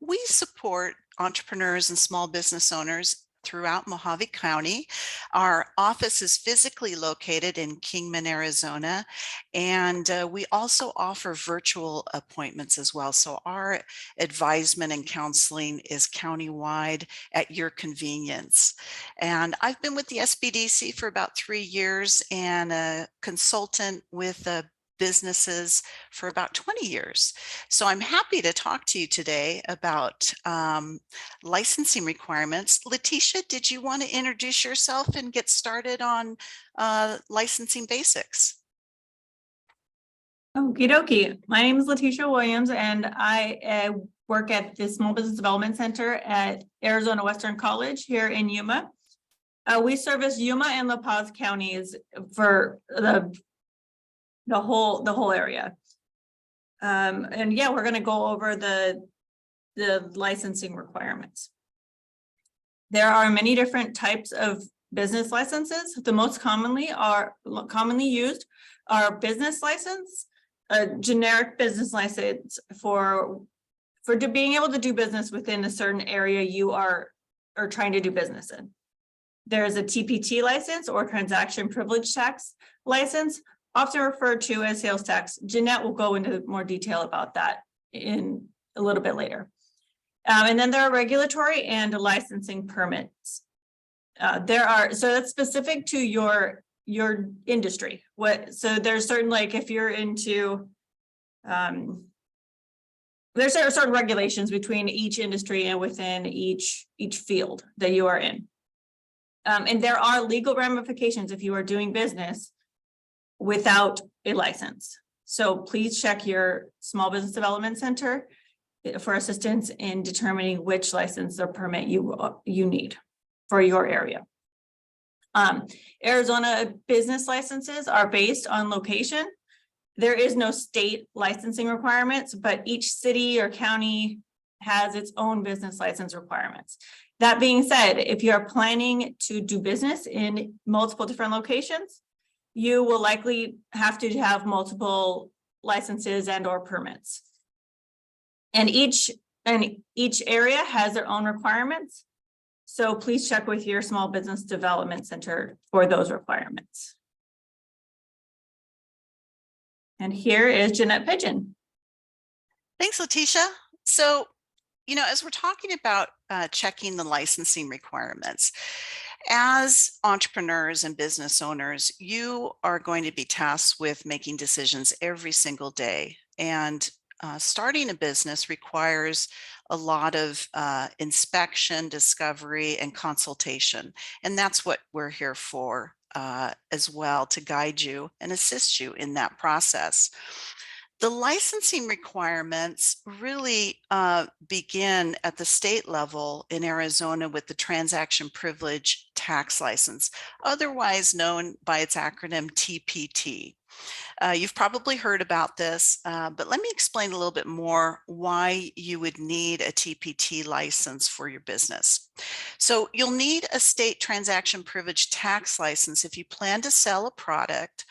we support entrepreneurs and small business owners throughout Mojave County. Our office is physically located in Kingman, Arizona, and we also offer virtual appointments as well. So our advisement and counseling is countywide at your convenience. And I've been with the SBDC for about 3 years and a consultant with businesses for about 20 years. So I'm happy to talk to you today about licensing requirements. Letitia, did you want to introduce yourself and get started on licensing basics? Okie dokie. My name is Letitia Williams, and I work at the Small Business Development Center at Arizona Western College here in Yuma. We service Yuma and La Paz counties for the whole area. And yeah, we're going to go over the licensing requirements. There are many different types of business licenses. The most commonly used are business license, a generic business license for being able to do business within a certain area you are trying to do business in. There's a TPT license or transaction privilege tax license, often referred to as sales tax. Jeanette will go into more detail about that in a little bit later. And then there are regulatory and licensing permits. So that's specific to your industry. So there's certain, like if you're into, there's certain regulations between each industry and within each field that you are in. And there are legal ramifications if you are doing business without a license. So please check your Small Business Development Center for assistance in determining which license or permit you need for your area. Arizona business licenses are based on location. There is no state licensing requirements, but each city or county has its own business license requirements. That being said, if you are planning to do business in multiple different locations, you will likely have to have multiple licenses and or permits. And each area has their own requirements. So please check with your Small Business Development Center for those requirements. And here is Jeanette Pigeon. Thanks, Letitia. So, as we're talking about checking the licensing requirements, as entrepreneurs and business owners, you are going to be tasked with making decisions every single day. And starting a business requires a lot of inspection, discovery, and consultation. And that's what we're here for as well, to guide you and assist you in that process. The licensing requirements really begin at the state level in Arizona with the transaction privilege tax license, otherwise known by its acronym TPT. You've probably heard about this, but let me explain a little bit more why you would need a TPT license for your business. So you'll need a state transaction privilege tax license if you plan to sell a product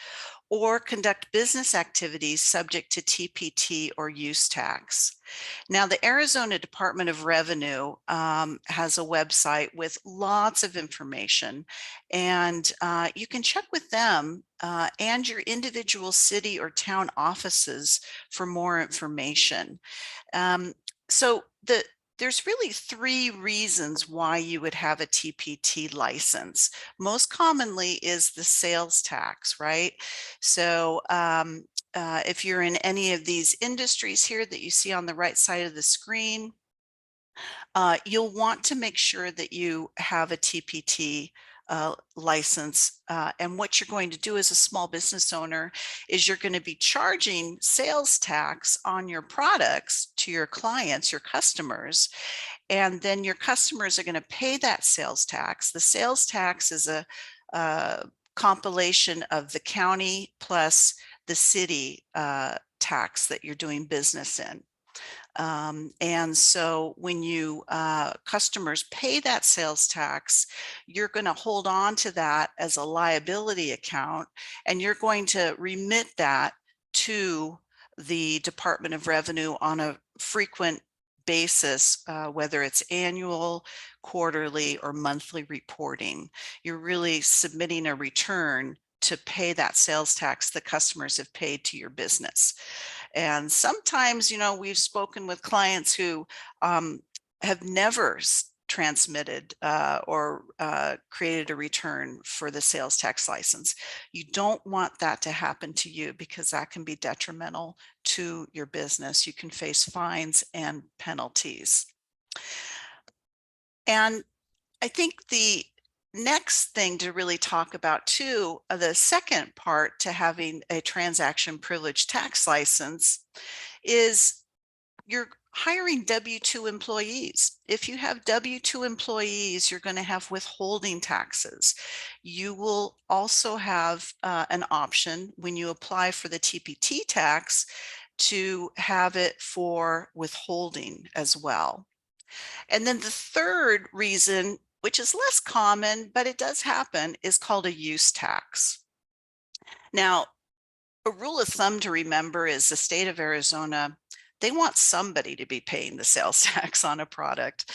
or conduct business activities subject to TPT or use tax. Now, the Arizona Department of Revenue has a website with lots of information, and you can check with them and your individual city or town offices for more information. There's really 3 reasons why you would have a TPT license. Most commonly is the sales tax, right? So if you're in any of these industries here that you see on the right side of the screen, you'll want to make sure that you have a TPT license. And what you're going to do as a small business owner is you're going to be charging sales tax on your products to your clients, your customers, and then your customers are going to pay that sales tax. The sales tax is a compilation of the county plus the city tax that you're doing business in. And so when you customers pay that sales tax, you're going to hold on to that as a liability account, and you're going to remit that to the Department of Revenue on a frequent basis, whether it's annual, quarterly, or monthly reporting. You're really submitting a return to pay that sales tax that customers have paid to your business. And sometimes, we've spoken with clients who have never transmitted or created a return for the sales tax license. You don't want that to happen to you, because that can be detrimental to your business. You can face fines and penalties. And I think the next thing to really talk about too, the second part to having a transaction privilege tax license, is you're hiring W-2 employees. If you have W-2 employees, you're going to have withholding taxes. You will also have an option when you apply for the TPT tax to have it for withholding as well. And then the third reason, which is less common, but it does happen, is called a use tax. Now, a rule of thumb to remember is the state of Arizona, they want somebody to be paying the sales tax on a product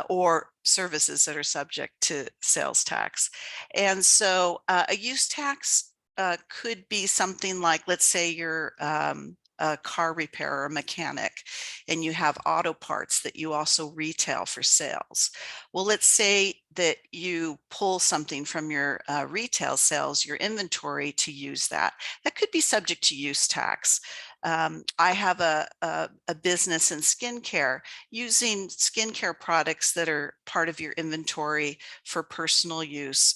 or services that are subject to sales tax. And so a use tax could be something like, let's say you're a car repair or mechanic, and you have auto parts that you also retail for sales. Well, let's say that you pull something from your retail sales, your inventory, to use that. That could be subject to use tax. I have a business in skincare. Using skincare products that are part of your inventory for personal use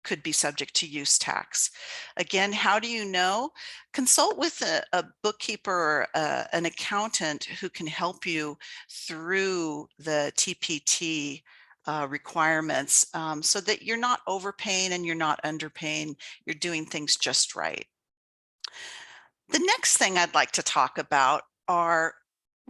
could be subject to use tax. Again, how do you know? Consult with a bookkeeper or an accountant who can help you through the TPT requirements, so that you're not overpaying and you're not underpaying. You're doing things just right. The next thing I'd like to talk about are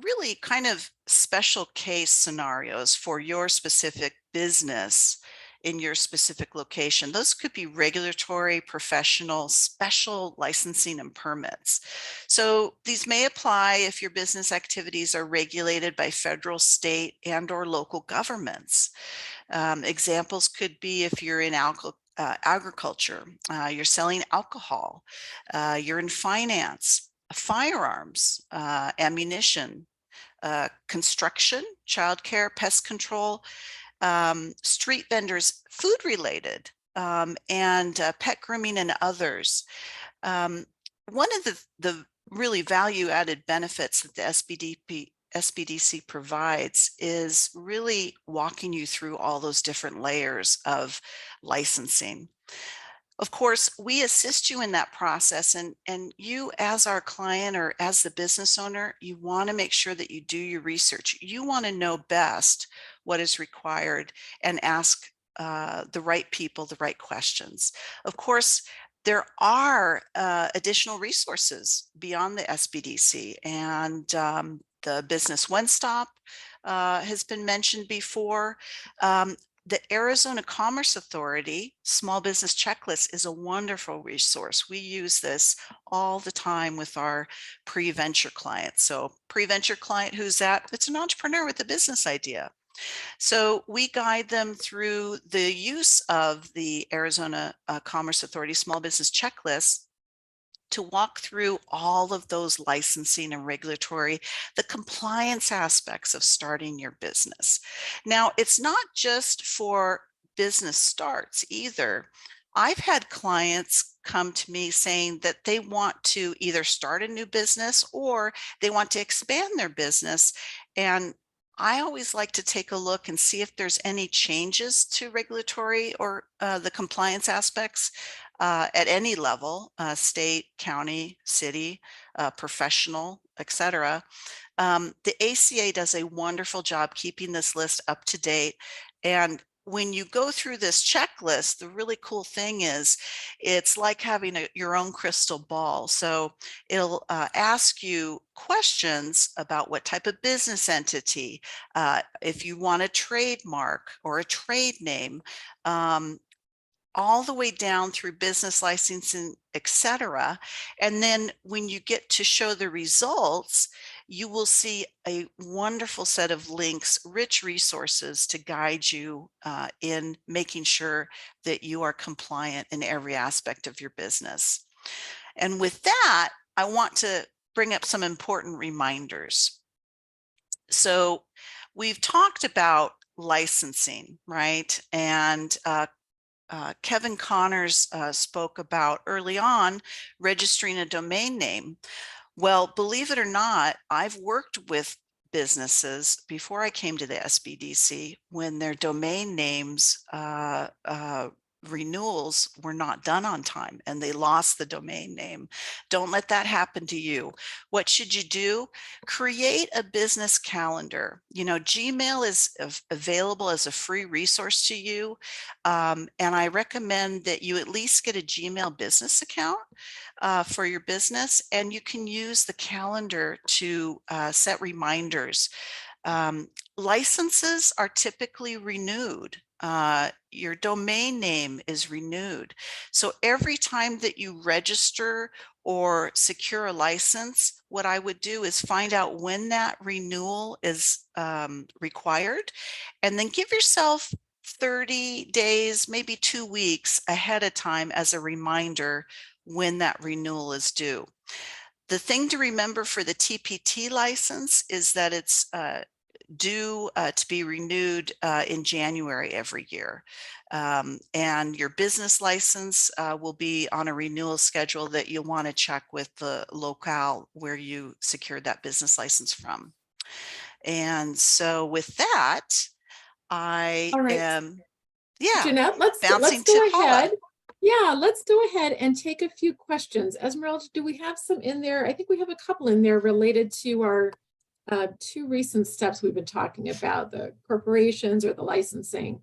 really kind of special case scenarios for your specific business in your specific location. Those could be regulatory, professional, special licensing and permits. So these may apply if your business activities are regulated by federal, state, and or local governments. Examples could be if you're in agriculture, you're selling alcohol, you're in finance, firearms, ammunition, construction, childcare, pest control, street vendors, food related, and pet grooming and others. One of the really value added benefits that the SBDC provides is really walking you through all those different layers of licensing. Of course, we assist you in that process, and you as our client or as the business owner, you want to make sure that you do your research. You want to know best what is required and ask the right people the right questions. Of course, there are additional resources beyond the SBDC, and the Business One Stop has been mentioned before. The Arizona Commerce Authority Small Business Checklist is a wonderful resource. We use this all the time with our pre-venture clients. So pre-venture client, who's that? It's an entrepreneur with a business idea. So we guide them through the use of the Arizona Commerce Authority Small Business Checklist to walk through all of those licensing and regulatory, the compliance aspects of starting your business. Now, it's not just for business starts either. I've had clients come to me saying that they want to either start a new business or they want to expand their business. And I always like to take a look and see if there's any changes to regulatory or the compliance aspects at any level, state, county, city, professional, etc. The ACA does a wonderful job keeping this list up to date. And when you go through this checklist, the really cool thing is it's like having your own crystal ball. So it'll ask you questions about what type of business entity, if you want a trademark or a trade name, all the way down through business licensing, etc. And then when you get to show the results, you will see a wonderful set of links, rich resources to guide you in making sure that you are compliant in every aspect of your business. And with that, I want to bring up some important reminders. So we've talked about licensing, right? And Kevin Connors spoke about early on registering a domain name. Well, believe it or not, I've worked with businesses before I came to the SBDC when their domain names renewals were not done on time and they lost the domain name. Don't let that happen to you. What should you do? Create a business calendar. You know, Gmail is available as a free resource to you. And I recommend that you at least get a Gmail business account for your business, and you can use the calendar to set reminders. Licenses are typically renewed. Your domain name is renewed. So every time that you register or secure a license, what I would do is find out when that renewal is required, and then give yourself 30 days, maybe 2 weeks ahead of time as a reminder when that renewal is due. The thing to remember for the TPT license is that it's due to be renewed in January every year. And your business license will be on a renewal schedule that you'll want to check with the locale where you secured that business license from. And so with that, I All right. am, Jeanette, let's bouncing go to Paula. ahead. Yeah, let's go ahead and take a few questions. Esmeralda, do we have some in there? I think we have a couple in there related to our 2 recent steps we've been talking about, the corporations or the licensing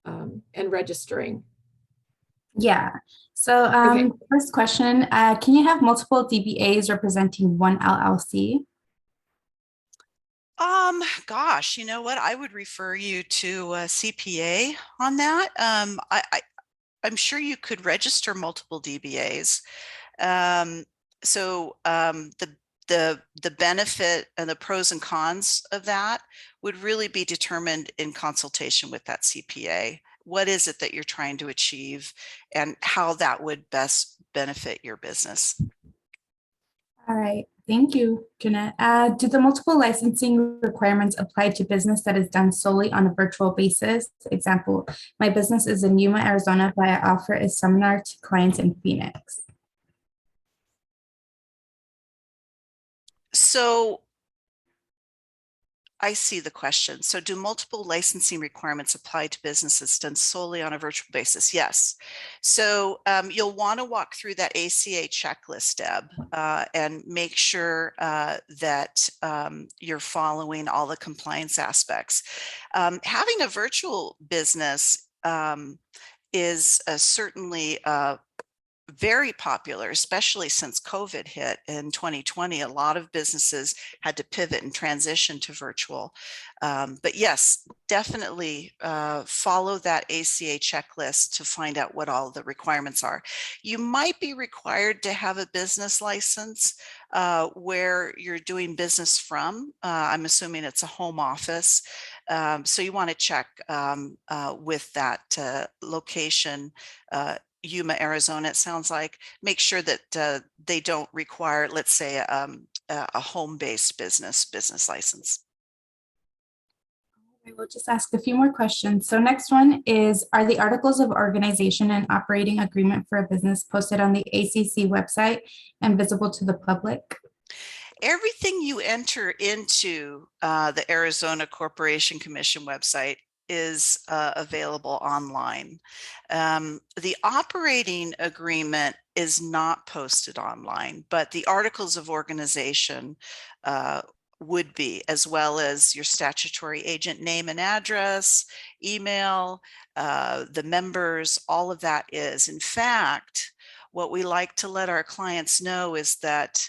and registering. Yeah. So Okay. first question, can you have multiple DBAs representing one LLC? Gosh, you know what? I would refer you to a CPA on that. I'm sure you could register multiple DBAs. The benefit and the pros and cons of that would really be determined in consultation with that CPA. What is it that you're trying to achieve and how that would best benefit your business? All right. Thank you, Jeanette. Do the multiple licensing requirements apply to business that is done solely on a virtual basis? Example, my business is in Yuma, Arizona, but I offer a seminar to clients in Phoenix. So I see the question. So do multiple licensing requirements apply to businesses done solely on a virtual basis? Yes. So you'll want to walk through that ACA checklist, Deb, and make sure that you're following all the compliance aspects. Having a virtual business is certainly very popular, especially since COVID hit in 2020. A lot of businesses had to pivot and transition to virtual. But yes, definitely follow that ACA checklist to find out what all the requirements are. You might be required to have a business license where you're doing business from. I'm assuming it's a home office. So you want to check with that location. Yuma, Arizona, it sounds like. Make sure that they don't require, let's say, a home-based business license. I will just ask a few more questions. So next one is, are the articles of organization and operating agreement for a business posted on the ACC website and visible to the public? Everything you enter into the Arizona Corporation Commission website is available online. The operating agreement is not posted online, but the articles of organization would be, as well as your statutory agent name and address, email, the members, all of that is. In fact, what we like to let our clients know is that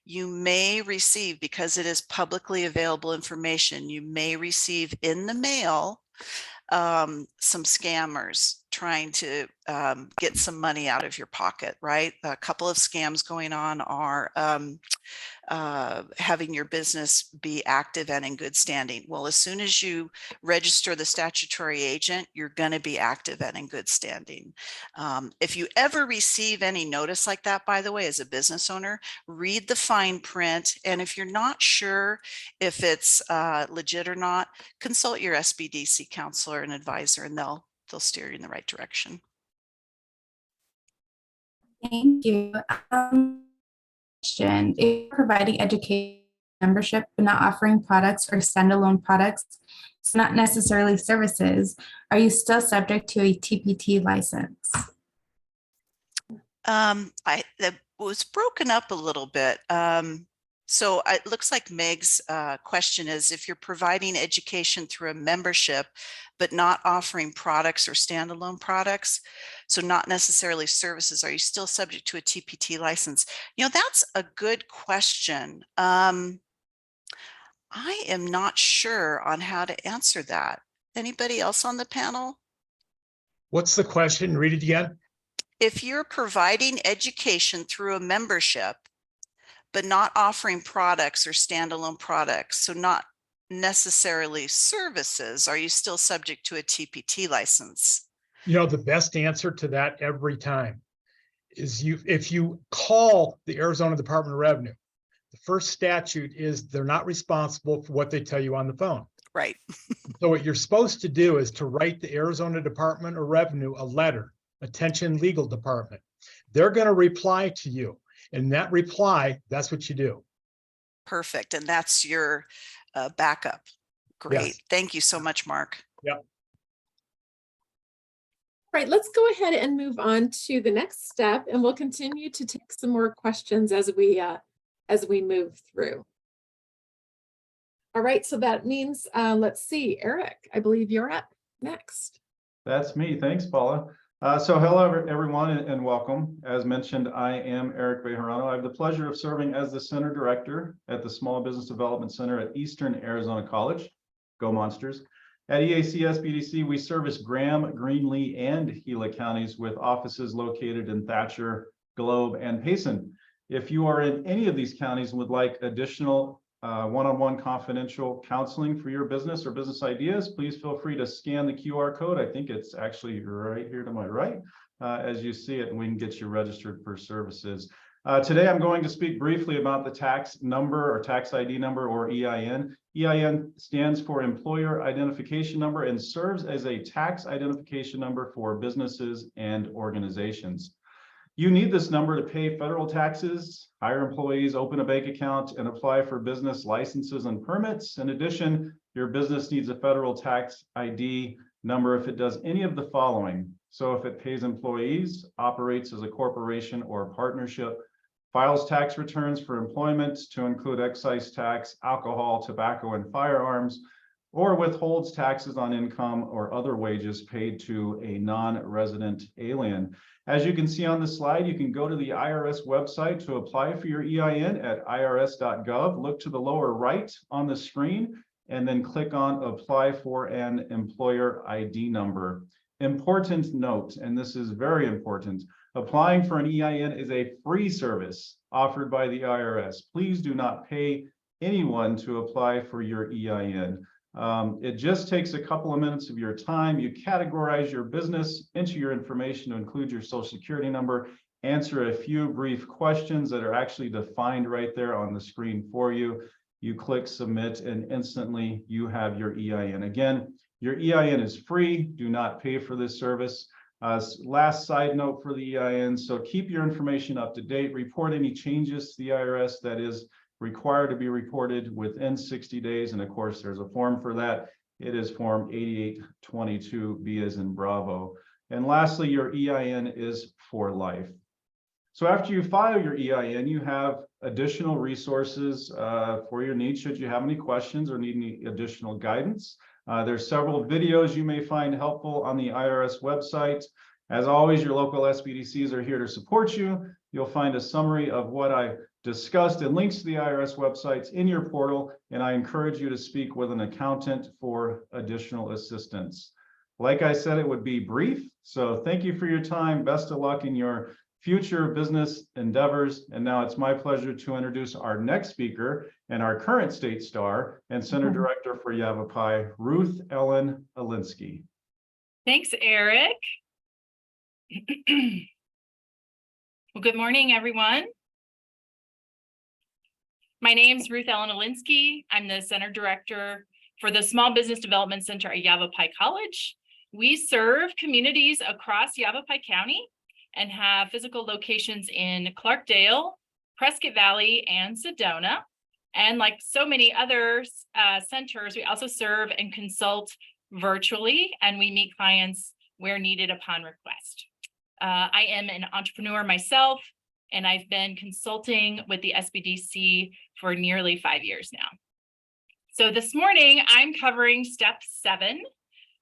you may receive, because it is publicly available information, you may receive in the mail some scammers trying to get some money out of your pocket, right? A couple of scams going on are having your business be active and in good standing. Well, as soon as you register the statutory agent, you're going to be active and in good standing. If you ever receive any notice like that, by the way, as a business owner, read the fine print. And if you're not sure if it's legit or not, consult your SBDC counselor and advisor, and they'll steer you in the right direction. Thank you. Question: if you're providing education membership but not offering products or standalone products, it's not necessarily services, are you still subject to a TPT license? That was broken up a little bit. So it looks like Meg's question is, if you're providing education through a membership, but not offering products or standalone products, so not necessarily services, are you still subject to a TPT license? You know, that's a good question. I am not sure on how to answer that. Anybody else on the panel? What's the question? Read it again. If you're providing education through a membership, but not offering products or standalone products, so not necessarily services, are you still subject to a TPT license? You know, the best answer to that every time is if you call the Arizona Department of Revenue, the first statute is they're not responsible for what they tell you on the phone. Right. So what you're supposed to do is to write the Arizona Department of Revenue a letter, attention legal department. They're going to reply to you. And that reply, that's what you do. Perfect. And that's your backup. Great. Yes. Thank you so much, Mark. Yep. Right, let's go ahead and move on to the next step, and we'll continue to take some more questions as we move through. All right, so that means, let's see, Eric, I believe you're up next. That's me. Thanks, Paula. So hello, everyone, and welcome. As mentioned, I am Eric Bejarano. I have the pleasure of serving as the Center Director at the Small Business Development Center at Eastern Arizona College. Go Monsters. At EAC SBDC, we service Graham, Greenlee, and Gila counties with offices located in Thatcher, Globe, and Payson. If you are in any of these counties and would like additional one-on-one confidential counseling for your business or business ideas, please feel free to scan the QR code. I think it's actually right here to my right as you see it, and we can get you registered for services. Today, I'm going to speak briefly about the tax number or tax ID number, or EIN. EIN stands for Employer Identification Number and serves as a tax identification number for businesses and organizations. You need this number to pay federal taxes, hire employees, open a bank account, and apply for business licenses and permits. In addition, your business needs a federal tax ID number if it does any of the following. So if it pays employees, operates as a corporation or a partnership, files tax returns for employment to include excise tax, alcohol, tobacco, and firearms, or withholds taxes on income or other wages paid to a non-resident alien. As you can see on the slide, you can go to the IRS website to apply for your EIN at irs.gov. Look to the lower right on the screen and then click on Apply for an Employer ID Number. Important note, and this is very important, applying for an EIN is a free service offered by the IRS. Please do not pay anyone to apply for your EIN. It just takes a couple of minutes of your time. You categorize your business, enter your information to include your social security number, answer a few brief questions that are actually defined right there on the screen for you. You click submit and instantly you have your EIN. Again, your EIN is free. Do not pay for this service. Last side note for the EIN. So keep your information up to date. Report any changes to the IRS that is required to be reported within 60 days. And of course, there's a form for that. It is form 8822, B as in Bravo. And lastly, your EIN is for life. So after you file your EIN, you have additional resources for your needs should you have any questions or need any additional guidance. There's several videos you may find helpful on the IRS website. As always, your local SBDCs are here to support you. You'll find a summary of what I discussed and links to the IRS websites in your portal, and I encourage you to speak with an accountant for additional assistance. Like I said, it would be brief, so thank you for your time. Best of luck in your future business endeavors. And now it's my pleasure to introduce our next speaker and our current state star and Center Director for Yavapai, Ruth Ellen Alinsky. Thanks, Eric. Well, good morning, everyone. My name is Ruth Ellen Alinsky. I'm the Center Director for the Small Business Development Center at Yavapai College. We serve communities across Yavapai County and have physical locations in Clarkdale, Prescott Valley, and Sedona. And like so many other centers, we also serve and consult virtually, and we meet clients where needed upon request. I am an entrepreneur myself, and I've been consulting with the SBDC for nearly 5 years now. So this morning, I'm covering step 7,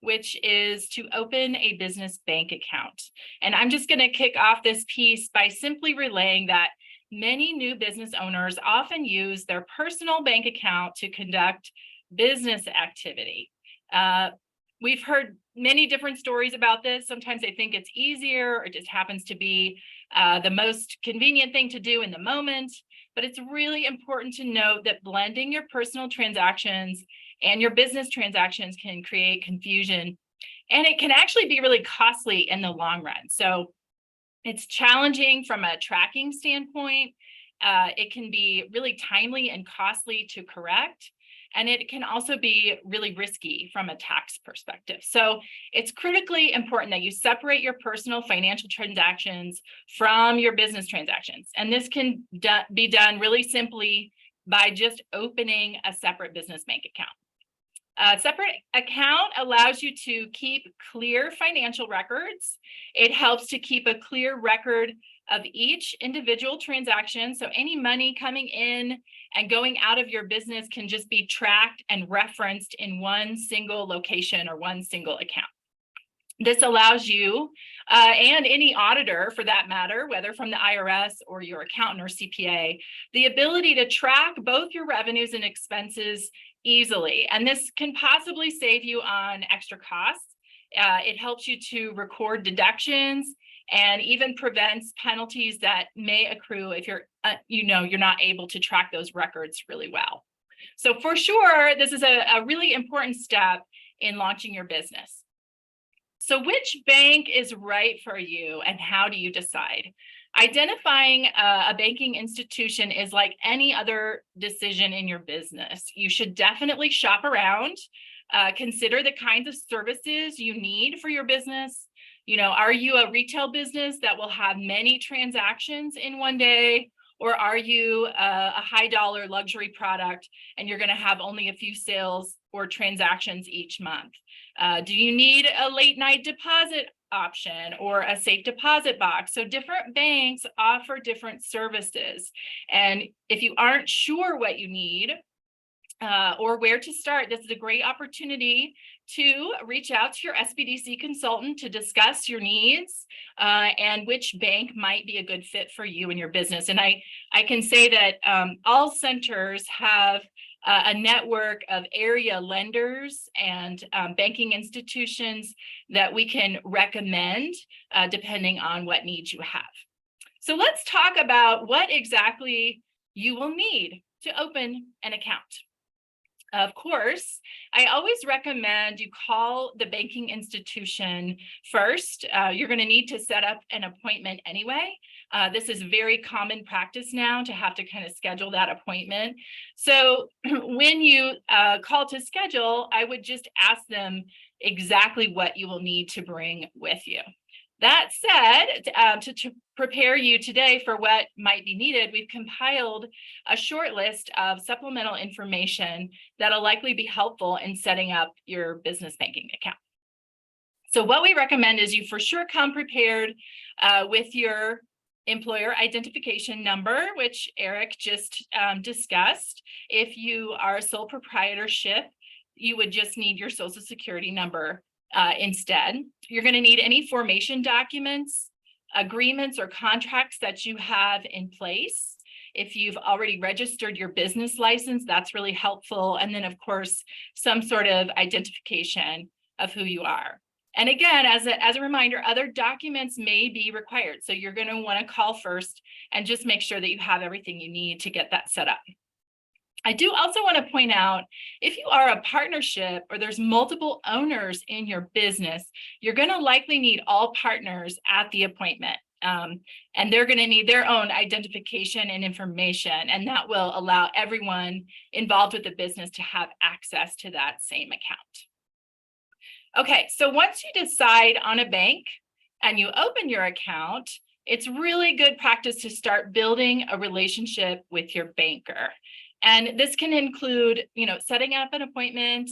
which is to open a business bank account. And I'm just going to kick off this piece by simply relaying that many new business owners often use their personal bank account to conduct business activity. We've heard many different stories about this. Sometimes they think it's easier or it just happens to be the most convenient thing to do in the moment. But it's really important to note that blending your personal transactions and your business transactions can create confusion, and it can actually be really costly in the long run. So it's challenging from a tracking standpoint. It can be really timely and costly to correct, and it can also be really risky from a tax perspective. So it's critically important that you separate your personal financial transactions from your business transactions. And this can be done really simply by just opening a separate business bank account. A separate account allows you to keep clear financial records. It helps to keep a clear record of each individual transaction. So any money coming in and going out of your business can just be tracked and referenced in one single location or one single account. This allows you and any auditor for that matter, whether from the IRS or your accountant or CPA, the ability to track both your revenues and expenses easily. And this can possibly save you on extra costs. It helps you to record deductions and even prevents penalties that may accrue if you're not able to track those records really well. So for sure, this is a really important step in launching your business. So which bank is right for you and how do you decide? Identifying a banking institution is like any other decision in your business. You should definitely shop around, consider the kinds of services you need for your business. Are you a retail business that will have many transactions in one day? Or are you a high dollar luxury product and you're going to have only a few sales or transactions each month? Do you need a late night deposit option or a safe deposit box? So different banks offer different services. And if you aren't sure what you need or where to start, this is a great opportunity to reach out to your SBDC consultant to discuss your needs and which bank might be a good fit for you and your business. And I can say that all centers have a network of area lenders and banking institutions that we can recommend depending on what needs you have. So let's talk about what exactly you will need to open an account. Of course, I always recommend you call the banking institution first. You're going to need to set up an appointment anyway. This is very common practice now to have to kind of schedule that appointment. So when you call to schedule, I would just ask them exactly what you will need to bring with you. That said, to prepare you today for what might be needed, we've compiled a short list of supplemental information that'll likely be helpful in setting up your business banking account. So what we recommend is you for sure come prepared with your employer identification number, which Eric just discussed. If you are a sole proprietorship, you would just need your social security number instead. You're going to need any formation documents, agreements, or contracts that you have in place. If you've already registered your business license, that's really helpful. And then, of course, some sort of identification of who you are. And again, as a reminder, other documents may be required. So you're going to want to call first and just make sure that you have everything you need to get that set up. I do also want to point out, if you are a partnership or there's multiple owners in your business, you're going to likely need all partners at the appointment. And they're going to need their own identification and information, and that will allow everyone involved with the business to have access to that same account. Okay, so once you decide on a bank and you open your account, it's really good practice to start building a relationship with your banker. And this can include, setting up an appointment,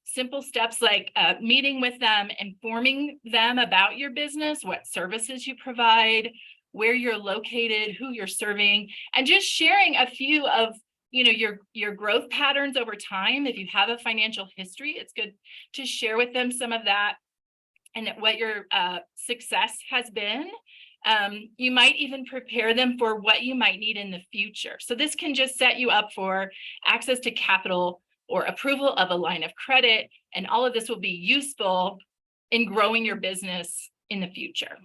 simple steps like meeting with them, informing them about your business, what services you provide, where you're located, who you're serving, and just sharing a few of your growth patterns over time. If you have a financial history, it's good to share with them some of that and what your success has been. You might even prepare them for what you might need in the future. So this can just set you up for access to capital or approval of a line of credit. And all of this will be useful in growing your business in the future.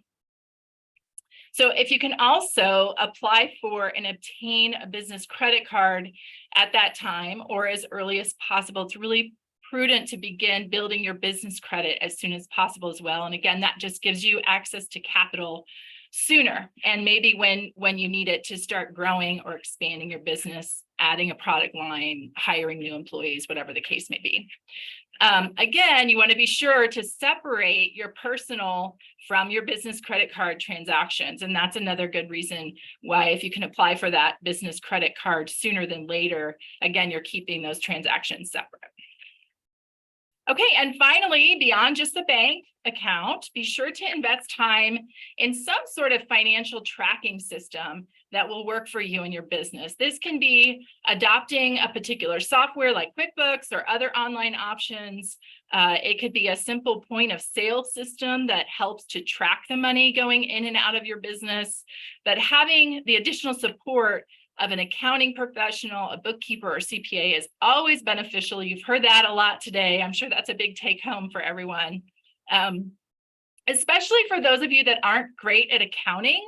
So if you can also apply for and obtain a business credit card at that time or as early as possible, it's really prudent to begin building your business credit as soon as possible as well. And again, that just gives you access to capital sooner, and maybe when you need it to start growing or expanding your business, adding a product line, hiring new employees, whatever the case may be. Again, you want to be sure to separate your personal from your business credit card transactions. And that's another good reason why, if you can apply for that business credit card sooner than later, again, you're keeping those transactions separate. Okay, and finally, beyond just the bank account, be sure to invest time in some sort of financial tracking system that will work for you and your business. This can be adopting a particular software like QuickBooks or other online options. It could be a simple point of sale system that helps to track the money going in and out of your business. But having the additional support of an accounting professional, a bookkeeper, or CPA is always beneficial. You've heard that a lot today. I'm sure that's a big take home for everyone. Especially for those of you that aren't great at accounting.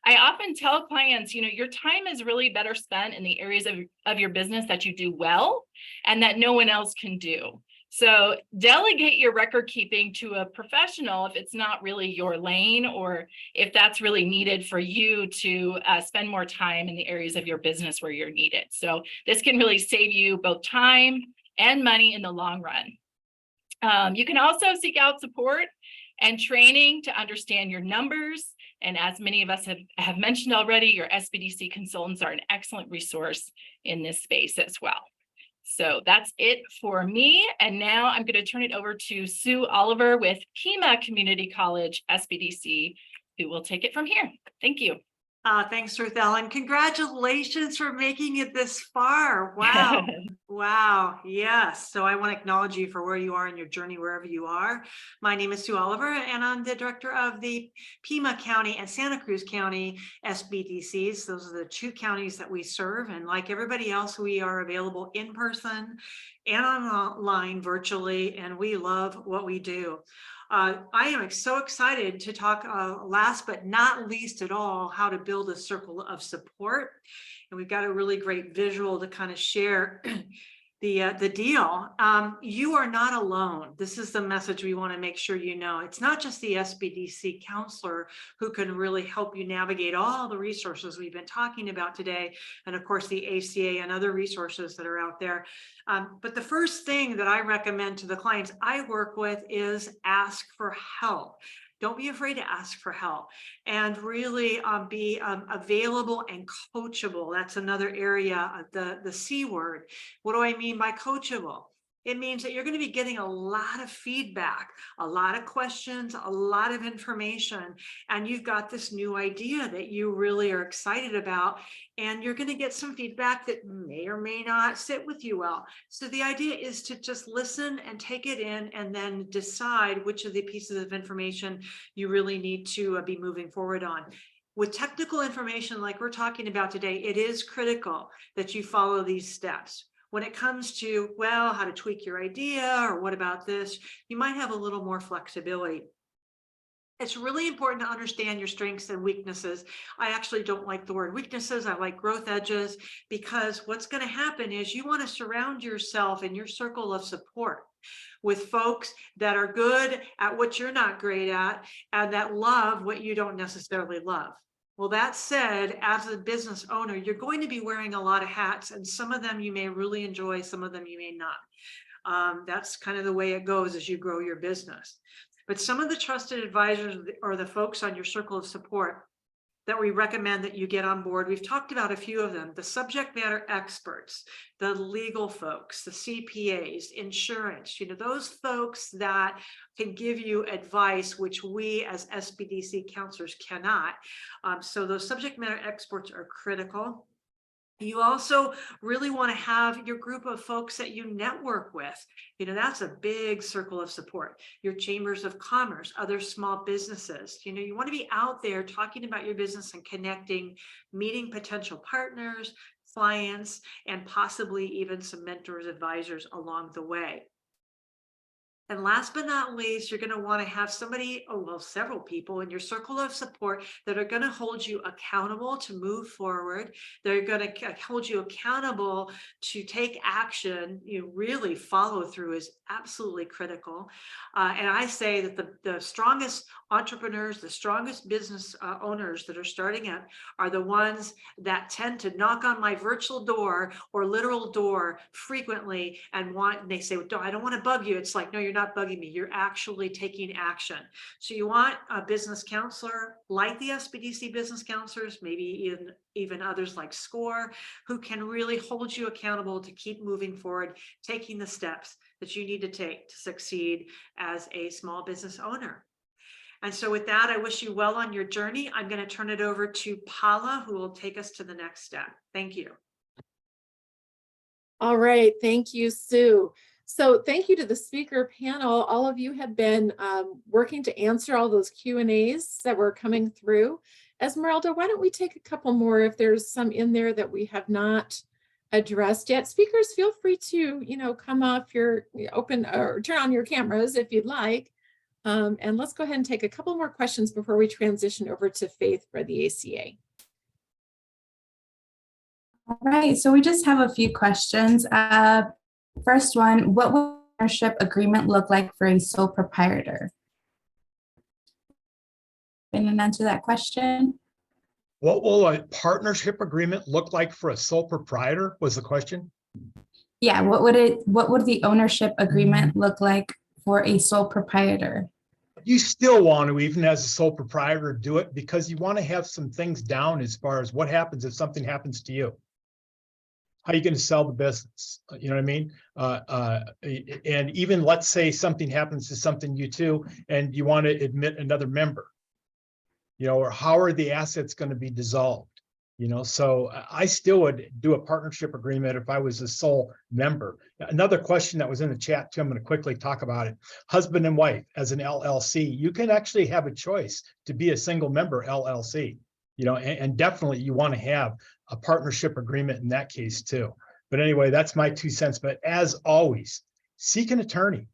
I often tell clients, your time is really better spent in the areas of your business that you do well and that no one else can do. So delegate your record keeping to a professional if it's not really your lane, or if that's really needed for you to spend more time in the areas of your business where you're needed. So this can really save you both time and money in the long run. You can also seek out support and training to understand your numbers. And as many of us have mentioned already, your SBDC consultants are an excellent resource in this space as well. So that's it for me. And now I'm going to turn it over to Sue Oliver with Pima Community College SBDC, who will take it from here. Thank you. Thanks, Ruth Ellen. Congratulations for making it this far. Wow. Wow. Yes. So I want to acknowledge you for where you are in your journey, wherever you are. My name is Sue Oliver, and I'm the director of the Pima County and Santa Cruz County SBDCs. Those are the two counties that we serve. And like everybody else, we are available in person and online virtually, and we love what we do. I am so excited to talk last but not least at all, how to build a circle of support. And we've got a really great visual to kind of share the deal. You are not alone. This is the message we want to make sure you know. It's not just the SBDC counselor who can really help you navigate all the resources we've been talking about today, and of course the ACA and other resources that are out there. But the first thing that I recommend to the clients I work with is ask for help. Don't be afraid to ask for help, and really be available and coachable. That's another area of the C word. What do I mean by coachable? It means that you're going to be getting a lot of feedback, a lot of questions, a lot of information, and you've got this new idea that you really are excited about, and you're going to get some feedback that may or may not sit with you well. So the idea is to just listen and take it in and then decide which of the pieces of information you really need to be moving forward on. With technical information like we're talking about today, it is critical that you follow these steps. When it comes to, well, how to tweak your idea or what about this, you might have a little more flexibility. It's really important to understand your strengths and weaknesses. I actually don't like the word weaknesses. I like growth edges, because what's going to happen is you want to surround yourself in your circle of support with folks that are good at what you're not great at and that love what you don't necessarily love. Well, that said, as a business owner, you're going to be wearing a lot of hats, and some of them you may really enjoy, some of them you may not. That's kind of the way it goes as you grow your business. But some of the trusted advisors or the folks on your circle of support that we recommend that you get on board, we've talked about a few of them: the subject matter experts, the legal folks, the CPAs, insurance, those folks that can give you advice, which we as SBDC counselors cannot. So those subject matter experts are critical. You also really want to have your group of folks that you network with. That's a big circle of support. Your chambers of commerce, other small businesses. You want to be out there talking about your business and connecting, meeting potential partners, clients, and possibly even some mentors, advisors along the way. And last but not least, you're going to want to have somebody, several people in your circle of support that are going to hold you accountable to move forward. They're going to hold you accountable to take action. Really follow through is absolutely critical. And I say that the strongest entrepreneurs, the strongest business owners that are starting out are the ones that tend to knock on my virtual door or literal door frequently and they say, I don't want to bug you. It's like, no, you're not bugging me. You're actually taking action. So you want a business counselor like the SBDC business counselors, maybe even others like SCORE, who can really hold you accountable to keep moving forward, taking the steps that you need to take to succeed as a small business owner. And so with that, I wish you well on your journey. I'm going to turn it over to Paula, who will take us to the next step. Thank you. All right. Thank you, Sue. So thank you to the speaker panel. All of you have been working to answer all those Q&As that were coming through. Esmeralda, why don't we take a couple more if there's some in there that we have not addressed yet. Speakers, feel free to, come off your open or turn on your cameras if you'd like. And let's go ahead and take a couple more questions before we transition over to Faith for the ACA. All right, so we just have a few questions. First one, what would ownership agreement look like for a sole proprietor? Can you answer that question? What will a partnership agreement look like for a sole proprietor was the question? Yeah, what would the ownership agreement look like for a sole proprietor? You still want to, even as a sole proprietor, do it because you want to have some things down as far as what happens if something happens to you. How are you going to sell the business? You know what I mean? And even let's say something happens to something you too, and you want to admit another member, or how are the assets going to be dissolved? So I still would do a partnership agreement if I was a sole member. Another question that was in the chat too, I'm going to quickly talk about it. Husband and wife as an LLC, you can actually have a choice to be a single member LLC, and definitely you want to have a partnership agreement in that case too. But anyway, that's my 2 cents. But as always, seek an attorney,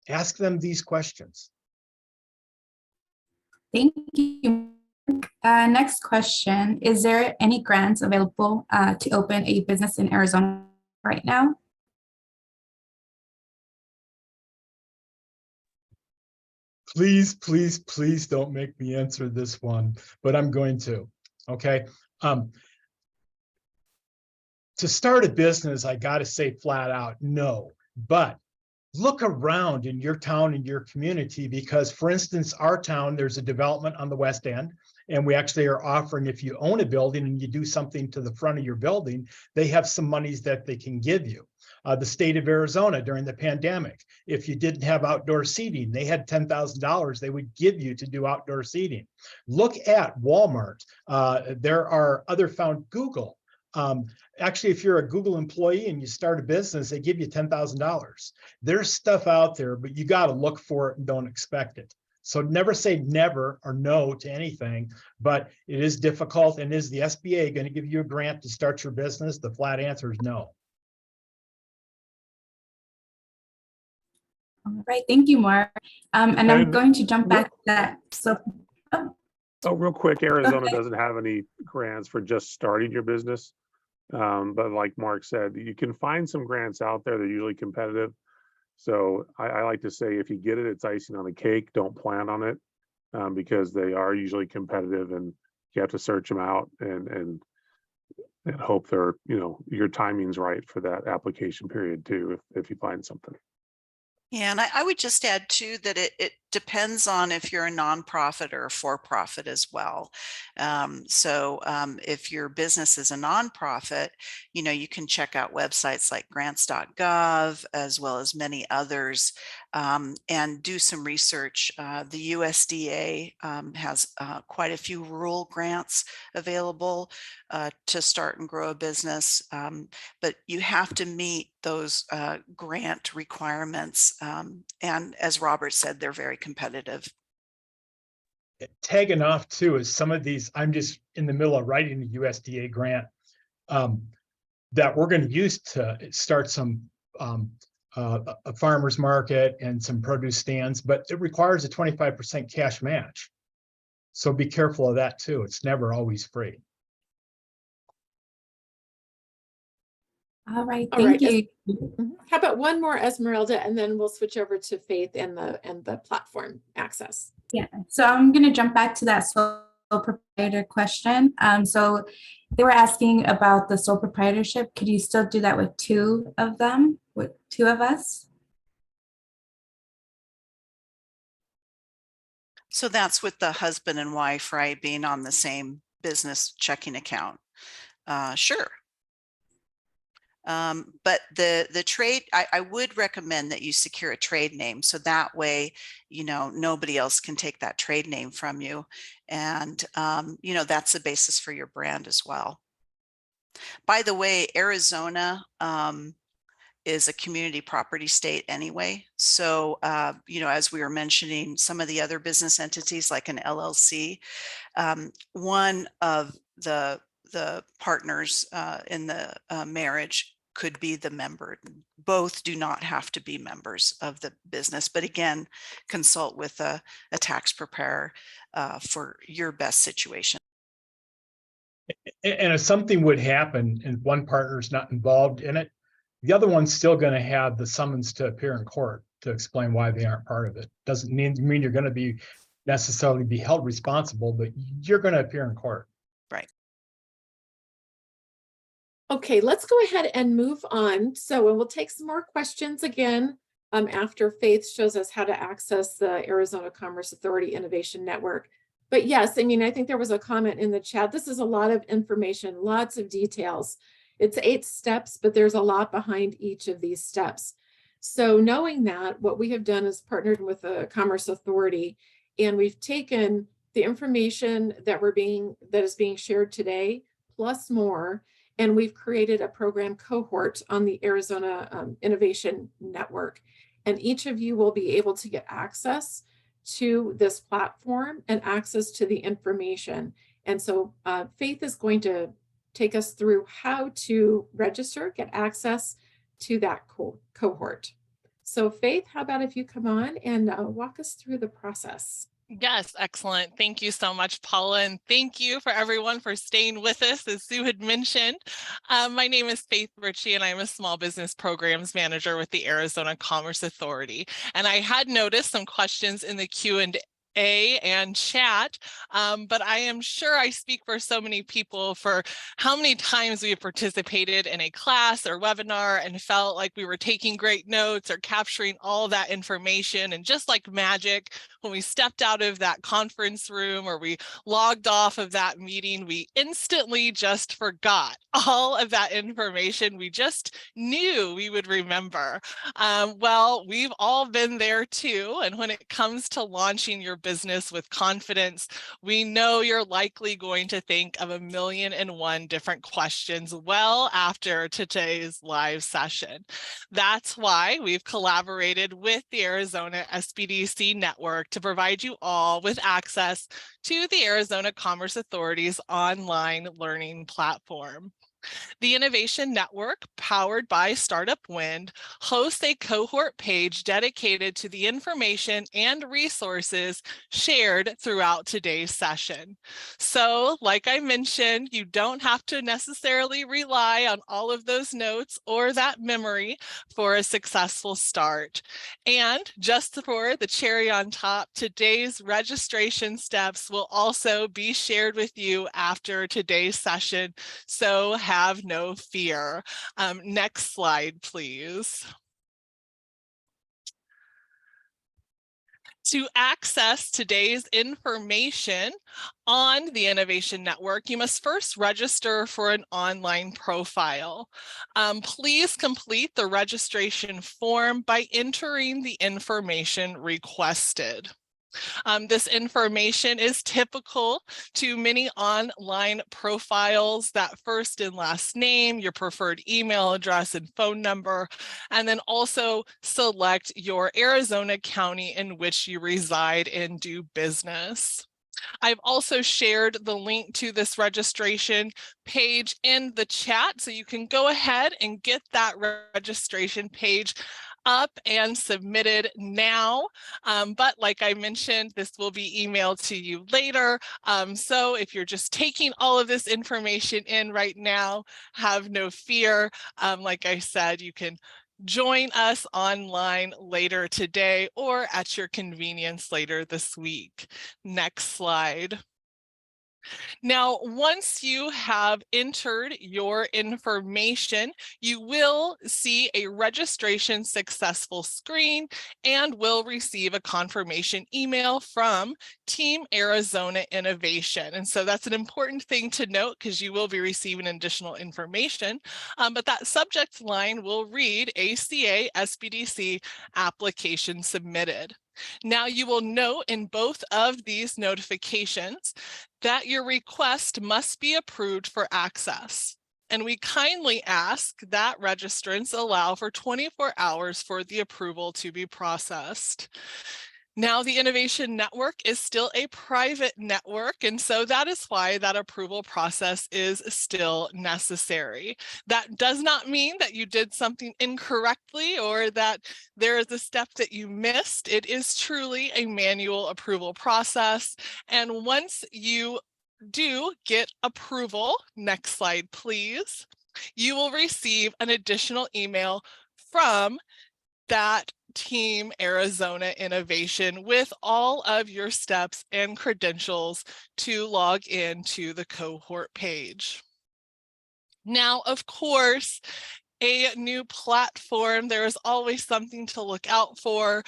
ask them these questions. Thank you. Next question, is there any grants available to open a business in Arizona right now? Please, please, please don't make me answer this one, but I'm going to, okay? To start a business, I got to say flat out, no, but look around in your town and your community because, for instance, our town, there's a development on the west end And we actually are offering, if you own a building and you do something to the front of your building, they have some monies that they can give you. The state of Arizona during the pandemic, if you didn't have outdoor seating, they had $10,000 they would give you to do outdoor seating. Look at Walmart. There are other found Google. Actually, if you're a Google employee and you start a business, they give you $10,000. There's stuff out there, but you got to look for it and don't expect it. So never say never or no to anything, but it is difficult. And is the SBA going to give you a grant to start your business? The flat answer is no. All right, thank you, Mark. And I'm going to jump back to that. So, Oh, real quick, Arizona doesn't have any grants for just starting your business. But like Mark said, you can find some grants out there. They're usually competitive. So I like to say, if you get it, it's icing on the cake. Don't plan on it, because they are usually competitive, and you have to search them out and hope they're, your timing's right for that application period too, if you find something. Yeah, and I would just add too that it depends on if you're a nonprofit or a for-profit as well. If your business is a nonprofit, you can check out websites like grants.gov as well as many others, and do some research. The USDA has quite a few rural grants available to start and grow a business, but you have to meet those grant requirements. And as Robert said, they're very competitive. Tagging off too is some of these, I'm just in the middle of writing a USDA grant that we're going to use to start some a farmer's market and some produce stands, but it requires a 25% cash match. So be careful of that too. It's never always free. all right, thank you. How about one more, Esmeralda, and then we'll switch over to Faith and the platform access. Yeah, so I'm going to jump back to that sole proprietor question. So they were asking about the sole proprietorship. Could you still do that with two of them, with two of us? So that's with the husband and wife, right, being on the same business checking account. Sure. But the trade, I would recommend that you secure a trade name. So that way, nobody else can take that trade name from you. And, that's the basis for your brand as well. By the way, Arizona is a community property state anyway. So, as we were mentioning, some of the other business entities like an LLC, one of the partners in the marriage could be the member. Both do not have to be members of the business, but again, consult with a tax preparer for your best situation. And if something would happen and one partner is not involved in it, the other one's still going to have the summons to appear in court to explain why they aren't part of it. Doesn't mean you're going to be necessarily be held responsible, but you're going to appear in court. Right. Okay, let's go ahead and move on. So we'll take some more questions again after Faith shows us how to access the Arizona Commerce Authority Innovation Network. But yes, I think there was a comment in the chat. This is a lot of information, lots of details. It's 8 steps, but there's a lot behind each of these steps. So knowing that, what we have done is partnered with the Commerce Authority, and we've taken the information that is being shared today, plus more, and we've created a program cohort on the Arizona Innovation Network. And each of you will be able to get access to this platform and access to the information. And so Faith is going to take us through how to register, get access to that cohort. So Faith, how about if you come on and walk us through the process? Yes, excellent. Thank you so much, Paula. And thank you for everyone for staying with us, as Sue had mentioned. My name is Faith Ritchie, and I'm a small business programs manager with the Arizona Commerce Authority. And I had noticed some questions in the Q&A Q&A and chat, but I am sure I speak for so many people for how many times we have participated in a class or webinar and felt like we were taking great notes or capturing all that information, and just like magic, when we stepped out of that conference room or we logged off of that meeting, we instantly just forgot all of that information we just knew we would remember. Well, we've all been there too. And when it comes to launching your business with confidence, we know you're likely going to think of 1,000,001 different questions well after today's live session. That's why we've collaborated with the Arizona SBDC network to provide you all with access to the Arizona Commerce Authority's online learning platform. The Innovation Network, powered by Startup Wind, hosts a cohort page dedicated to the information and resources shared throughout today's session. So, like I mentioned, you don't have to necessarily rely on all of those notes or that memory for a successful start. And just for the cherry on top, today's registration steps will also be shared with you after today's session. So have no fear. Next slide, please. To access today's information on the Innovation Network, you must first register for an online profile. Please complete the registration form by entering the information requested. This information is typical to many online profiles: that first and last name, your preferred email address and phone number, and then also select your Arizona county in which you reside and do business. I've also shared the link to this registration page in the chat, so you can go ahead and get that registration page up and submitted now. But like I mentioned, this will be emailed to you later. So if you're just taking all of this information in right now, have no fear. Like I said, you can join us online later today or at your convenience later this week. Next slide. Now, once you have entered your information, you will see a registration successful screen and will receive a confirmation email from Team Arizona Innovation. And so that's an important thing to note, because you will be receiving additional information. But that subject line will read ACA SBDC application submitted. Now, you will note in both of these notifications that your request must be approved for access. And we kindly ask that registrants allow for 24 hours for the approval to be processed. Now, the Innovation Network is still a private network, and so that is why that approval process is still necessary. That does not mean that you did something incorrectly or that there is a step that you missed. It is truly a manual approval process. And once you do get approval, next slide, please, you will receive an additional email from that Team Arizona Innovation with all of your steps and credentials to log into the cohort page. Now, of course, a new platform, there is always something to look out for.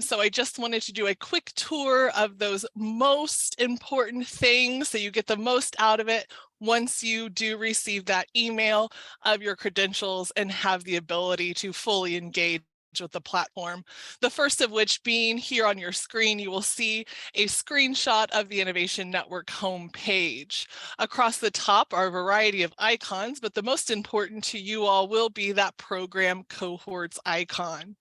So I just wanted to do a quick tour of those most important things so you get the most out of it once you do receive that email of your credentials and have the ability to fully engage with the platform. The first of which being here on your screen, you will see a screenshot of the Innovation Network homepage. Across the top are a variety of icons, but the most important to you all will be that program cohorts icon.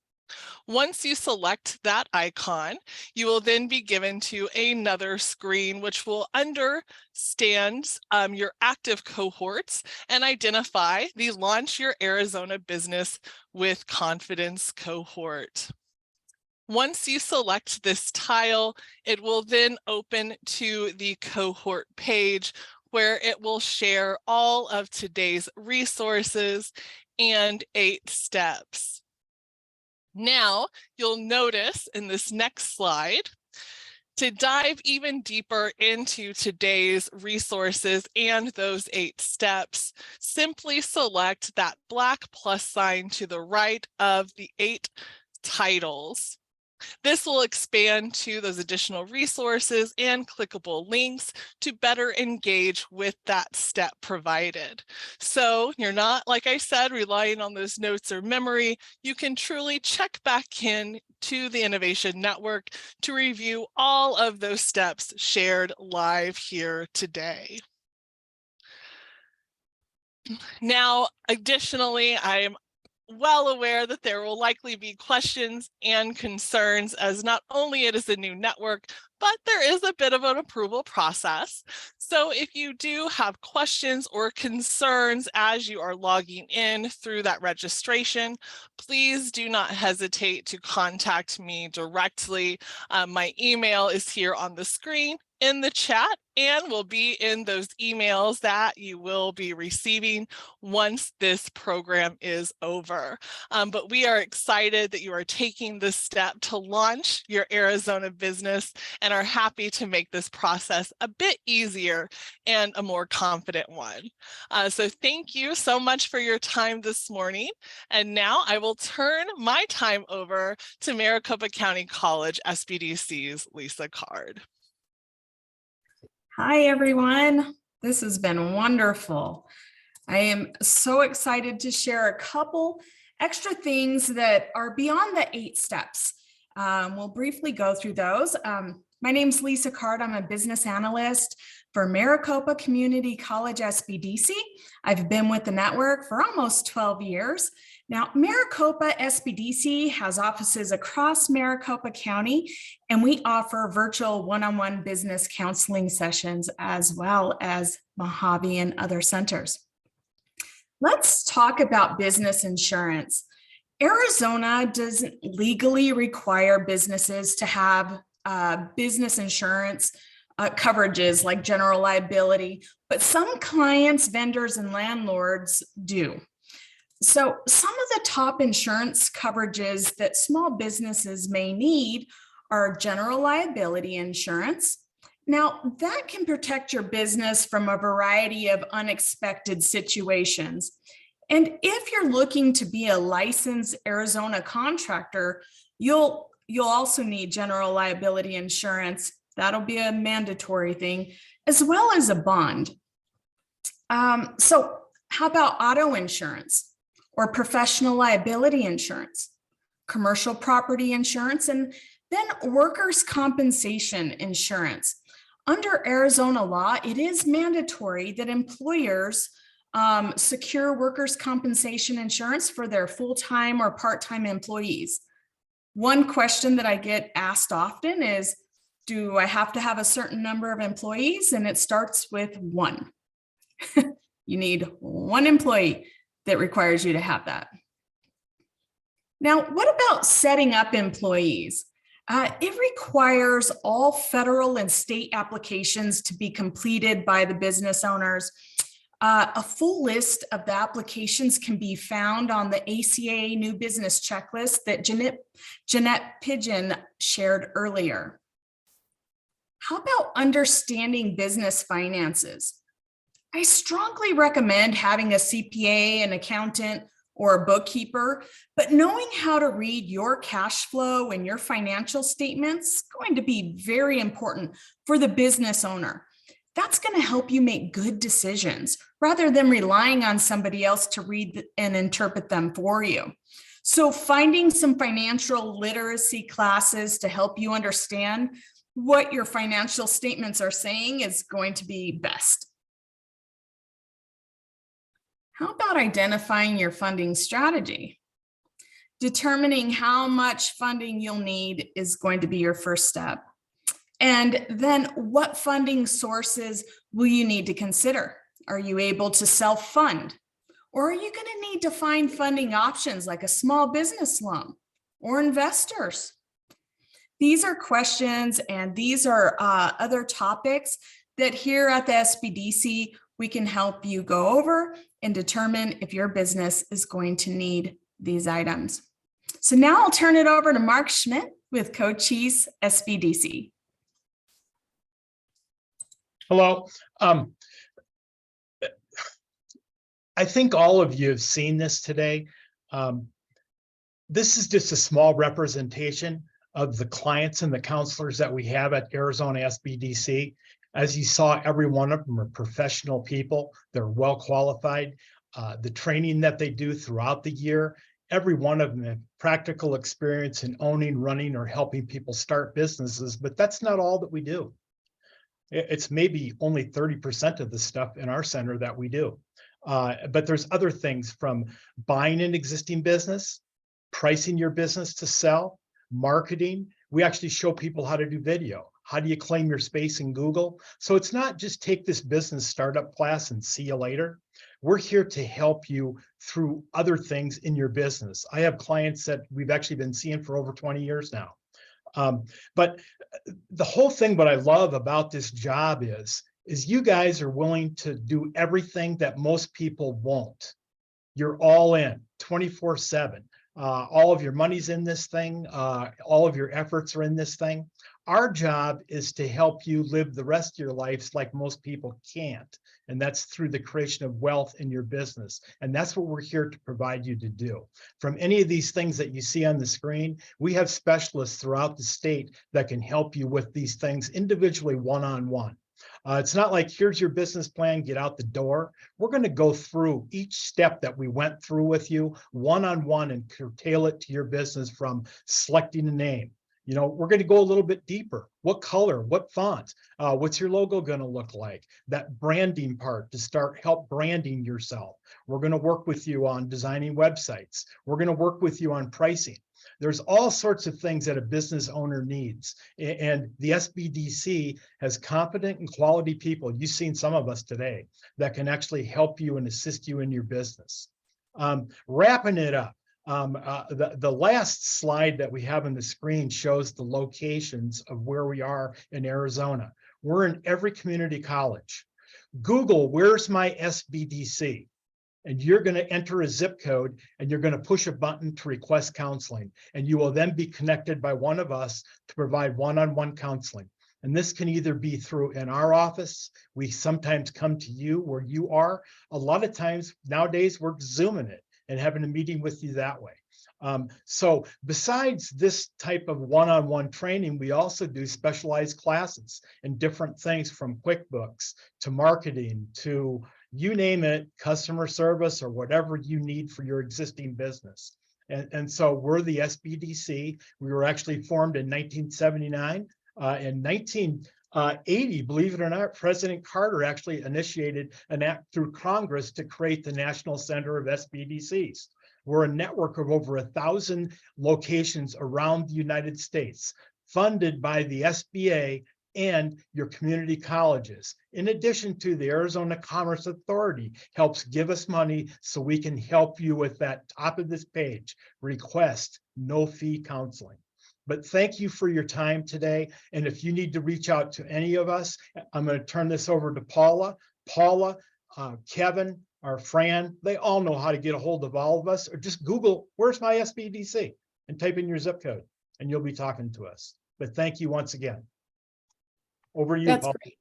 Once you select that icon, you will then be given to another screen which will understand your active cohorts and identify the Launch Your Arizona Business with Confidence cohort. Once you select this tile, it will then open to the cohort page where it will share all of today's resources and 8 steps. Now, you'll notice in this next slide To dive even deeper into today's resources and those 8 steps, simply select that black plus sign to the right of the 8 titles. This will expand to those additional resources and clickable links to better engage with that step provided. So you're not, like I said, relying on those notes or memory. You can truly check back in to the Innovation Network to review all of those steps shared live here today. Now, additionally, I am well aware that there will likely be questions and concerns, as not only it is a new network, but there is a bit of an approval process. So if you do have questions or concerns as you are logging in through that registration, please do not hesitate to contact me directly. My email is here on the screen in the chat and will be in those emails that you will be receiving once this program is over. But we are excited that you are taking this step to launch your Arizona business and are happy to make this process a bit easier and a more confident one. So thank you so much for your time this morning. And now I will turn my time over to Maricopa County College SBDC's Lisa Card. Hi, everyone. This has been wonderful. I am so excited to share a couple extra things that are beyond the 8 steps. We'll briefly go through those. My name's Lisa Card. I'm a business analyst for Maricopa Community College SBDC. I've been with the network for almost 12 years. Now, Maricopa SBDC has offices across Maricopa County, and we offer virtual one-on-one business counseling sessions as well as Mojave and other centers. Let's talk about business insurance. Arizona doesn't legally require businesses to have business insurance coverages like general liability, but some clients, vendors, and landlords do. So some of the top insurance coverages that small businesses may need are general liability insurance. Now, that can protect your business from a variety of unexpected situations. And if you're looking to be a licensed Arizona contractor, you'll also need general liability insurance. That'll be a mandatory thing, as well as a bond. So how about auto insurance or professional liability insurance, commercial property insurance, and then workers' compensation insurance? Under Arizona law, it is mandatory that employers secure workers' compensation insurance for their full-time or part-time employees. One question that I get asked often is, do I have to have a certain number of employees? And it starts with 1. You need 1 employee that requires you to have that. Now, what about setting up employees? It requires all federal and state applications to be completed by the business owners. A full list of the applications can be found on the ACA New Business Checklist that Jeanette Pigeon shared earlier. How about understanding business finances? I strongly recommend having a CPA, an accountant, or a bookkeeper, but knowing how to read your cash flow and your financial statements is going to be very important for the business owner. That's going to help you make good decisions rather than relying on somebody else to read and interpret them for you. So finding some financial literacy classes to help you understand what your financial statements are saying is going to be best. How about identifying your funding strategy? Determining how much funding you'll need is going to be your first step. And then what funding sources will you need to consider? Are you able to self-fund? Or are you going to need to find funding options like a small business loan or investors? These are questions and these are other topics that here at the SBDC, we can help you go over and determine if your business is going to need these items. So now I'll turn it over to Mark Schmidt with Cochise SBDC. Hello. I think all of you have seen this today. This is just a small representation of the clients and the counselors that we have at Arizona SBDC. As you saw, every one of them are professional people. They're well qualified. The training that they do throughout the year, every one of them have practical experience in owning, running, or helping people start businesses, but that's not all that we do. It's maybe only 30% of the stuff in our center that we do. But there's other things, from buying an existing business, pricing your business to sell, marketing. We actually show people how to do video. How do you claim your space in Google? So it's not just take this business startup class and see you later. We're here to help you through other things in your business. I have clients that we've actually been seeing for over 20 years now. But the whole thing, what I love about this job is you guys are willing to do everything that most people won't. You're all in 24/7. All of your money's in this thing. All of your efforts are in this thing. Our job is to help you live the rest of your lives like most people can't. And that's through the creation of wealth in your business. And that's what we're here to provide you to do. From any of these things that you see on the screen, we have specialists throughout the state that can help you with these things individually, one-on-one. It's not like, here's your business plan, get out the door. We're going to go through each step that we went through with you one-on-one and curtail it to your business, from selecting a name. You know, we're going to go a little bit deeper. What color, what font, what's your logo going to look like? That branding part to help branding yourself. We're going to work with you on designing websites. We're going to work with you on pricing. There's all sorts of things that a business owner needs. And the SBDC has competent and quality people, you've seen some of us today, that can actually help you and assist you in your business. Wrapping it up, the last slide that we have on the screen shows the locations of where we are in Arizona. We're in every community college. Google, where's my SBDC? And you're going to enter a zip code, and you're going to push a button to request counseling. And you will then be connected by one of us to provide one-on-one counseling. And this can either be through in our office. We sometimes come to you where you are. A lot of times nowadays we're Zooming it and having a meeting with you that way. So besides this type of one-on-one training, we also do specialized classes in different things, from QuickBooks to marketing to, you name it, customer service or whatever you need for your existing business. And so we're the SBDC. We were actually formed in 1979. In 1980, believe it or not, President Carter actually initiated an act through Congress to create the National Center of SBDCs. We're a network of over 1,000 locations around the United States, funded by the SBA and your community colleges. In addition to the Arizona Commerce Authority helps give us money so we can help you with that top of this page, request no fee counseling. But thank you for your time today. And if you need to reach out to any of us, I'm going to turn this over to Paula. Paula, Kevin, or Fran, they all know how to get a hold of all of us, or just Google, where's my SBDC? And type in your zip code and you'll be talking to us. But thank you once again. Over to you, That's Paula. great.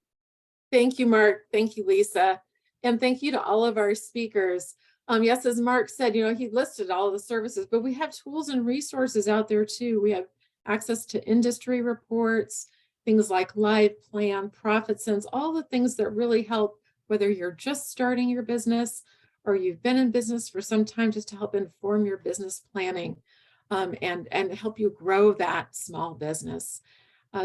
Thank you, Mark. Thank you, Lisa. And thank you to all of our speakers. Yes, as Mark said, you know, he listed all of the services, but we have tools and resources out there too. We have access to industry reports, things like Live Plan, Profit Sense, all the things that really help, whether you're just starting your business or you've been in business for some time, just to help inform your business planning and help you grow that small business.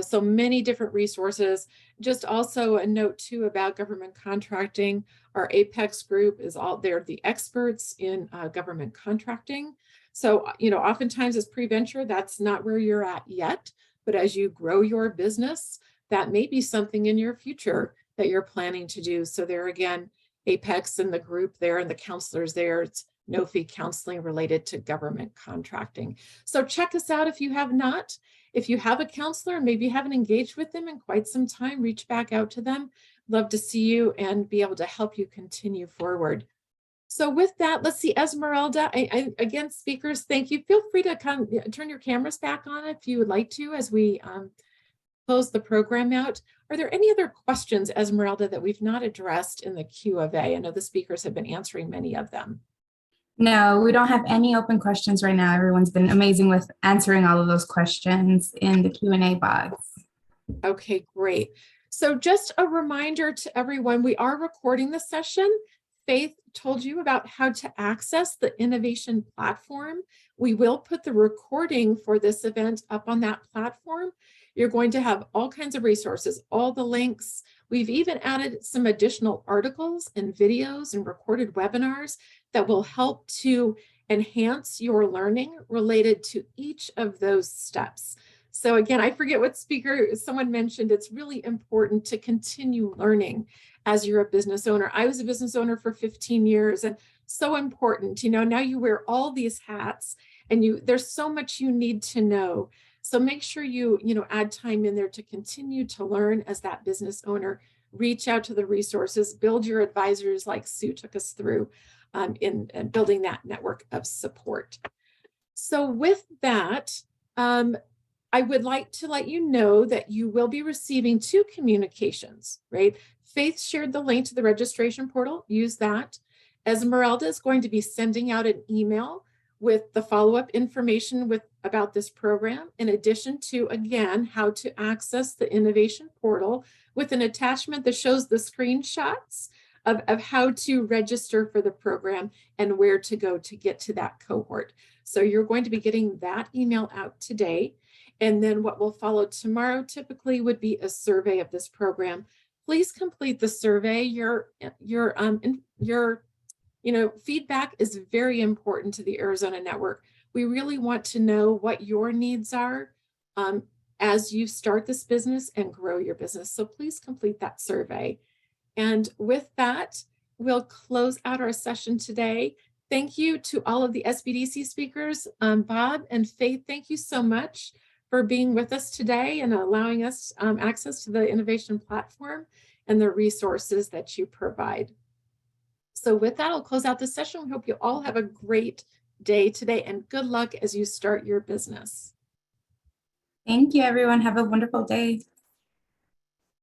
So many different resources. Just also a note too about government contracting. Our Apex group is all, they're the experts in government contracting. So, you know, oftentimes as pre-venture, that's not where you're at yet, but as you grow your business, that may be something in your future that you're planning to do. So there again, Apex and the group there and the counselors there, it's no fee counseling related to government contracting. So check us out if you have not. If you have a counselor, maybe you haven't engaged with them in quite some time, reach back out to them. Love to see you and be able to help you continue forward. So with that, let's see, Esmeralda, again, speakers, thank you. Feel free to turn your cameras back on if you would like to, as we close the program out. Are there any other questions, Esmeralda, that we've not addressed in the Q of A? I know the speakers have been answering many of them. No, we don't have any open questions right now. Everyone's been amazing with answering all of those questions in the Q&A box. Okay, great. So just a reminder to everyone, we are recording the session. Faith told you about how to access the innovation platform. We will put the recording for this event up on that platform. You're going to have all kinds of resources, all the links. We've even added some additional articles and videos and recorded webinars that will help to enhance your learning related to each of those steps. So again, I forget what speaker someone mentioned, it's really important to continue learning as you're a business owner. I was a business owner for 15 years and so important, you know, now you wear all these hats and there's so much you need to know. So make sure you add time in there to continue to learn as that business owner. Reach out to the resources, build your advisors like Sue took us through in building that network of support. So with that, I would like to let you know that you will be receiving 2 communications, right? Faith shared the link to the registration portal, use that. Esmeralda is going to be sending out an email with the follow-up information about this program, in addition to, again, how to access the innovation portal with an attachment that shows the screenshots of how to register for the program and where to go to get to that cohort. So you're going to be getting that email out today. And then what will follow tomorrow typically would be a survey of this program. Please complete the survey. Your feedback is very important to the Arizona Network. We really want to know what your needs are as you start this business and grow your business. So please complete that survey. And with that, we'll close out our session today. Thank you to all of the SBDC speakers. Bob and Faith, thank you so much for being with us today and allowing us access to the innovation platform and the resources that you provide. So with that, I'll close out the session. We hope you all have a great day today and good luck as you start your business. Thank you, everyone. Have a wonderful day.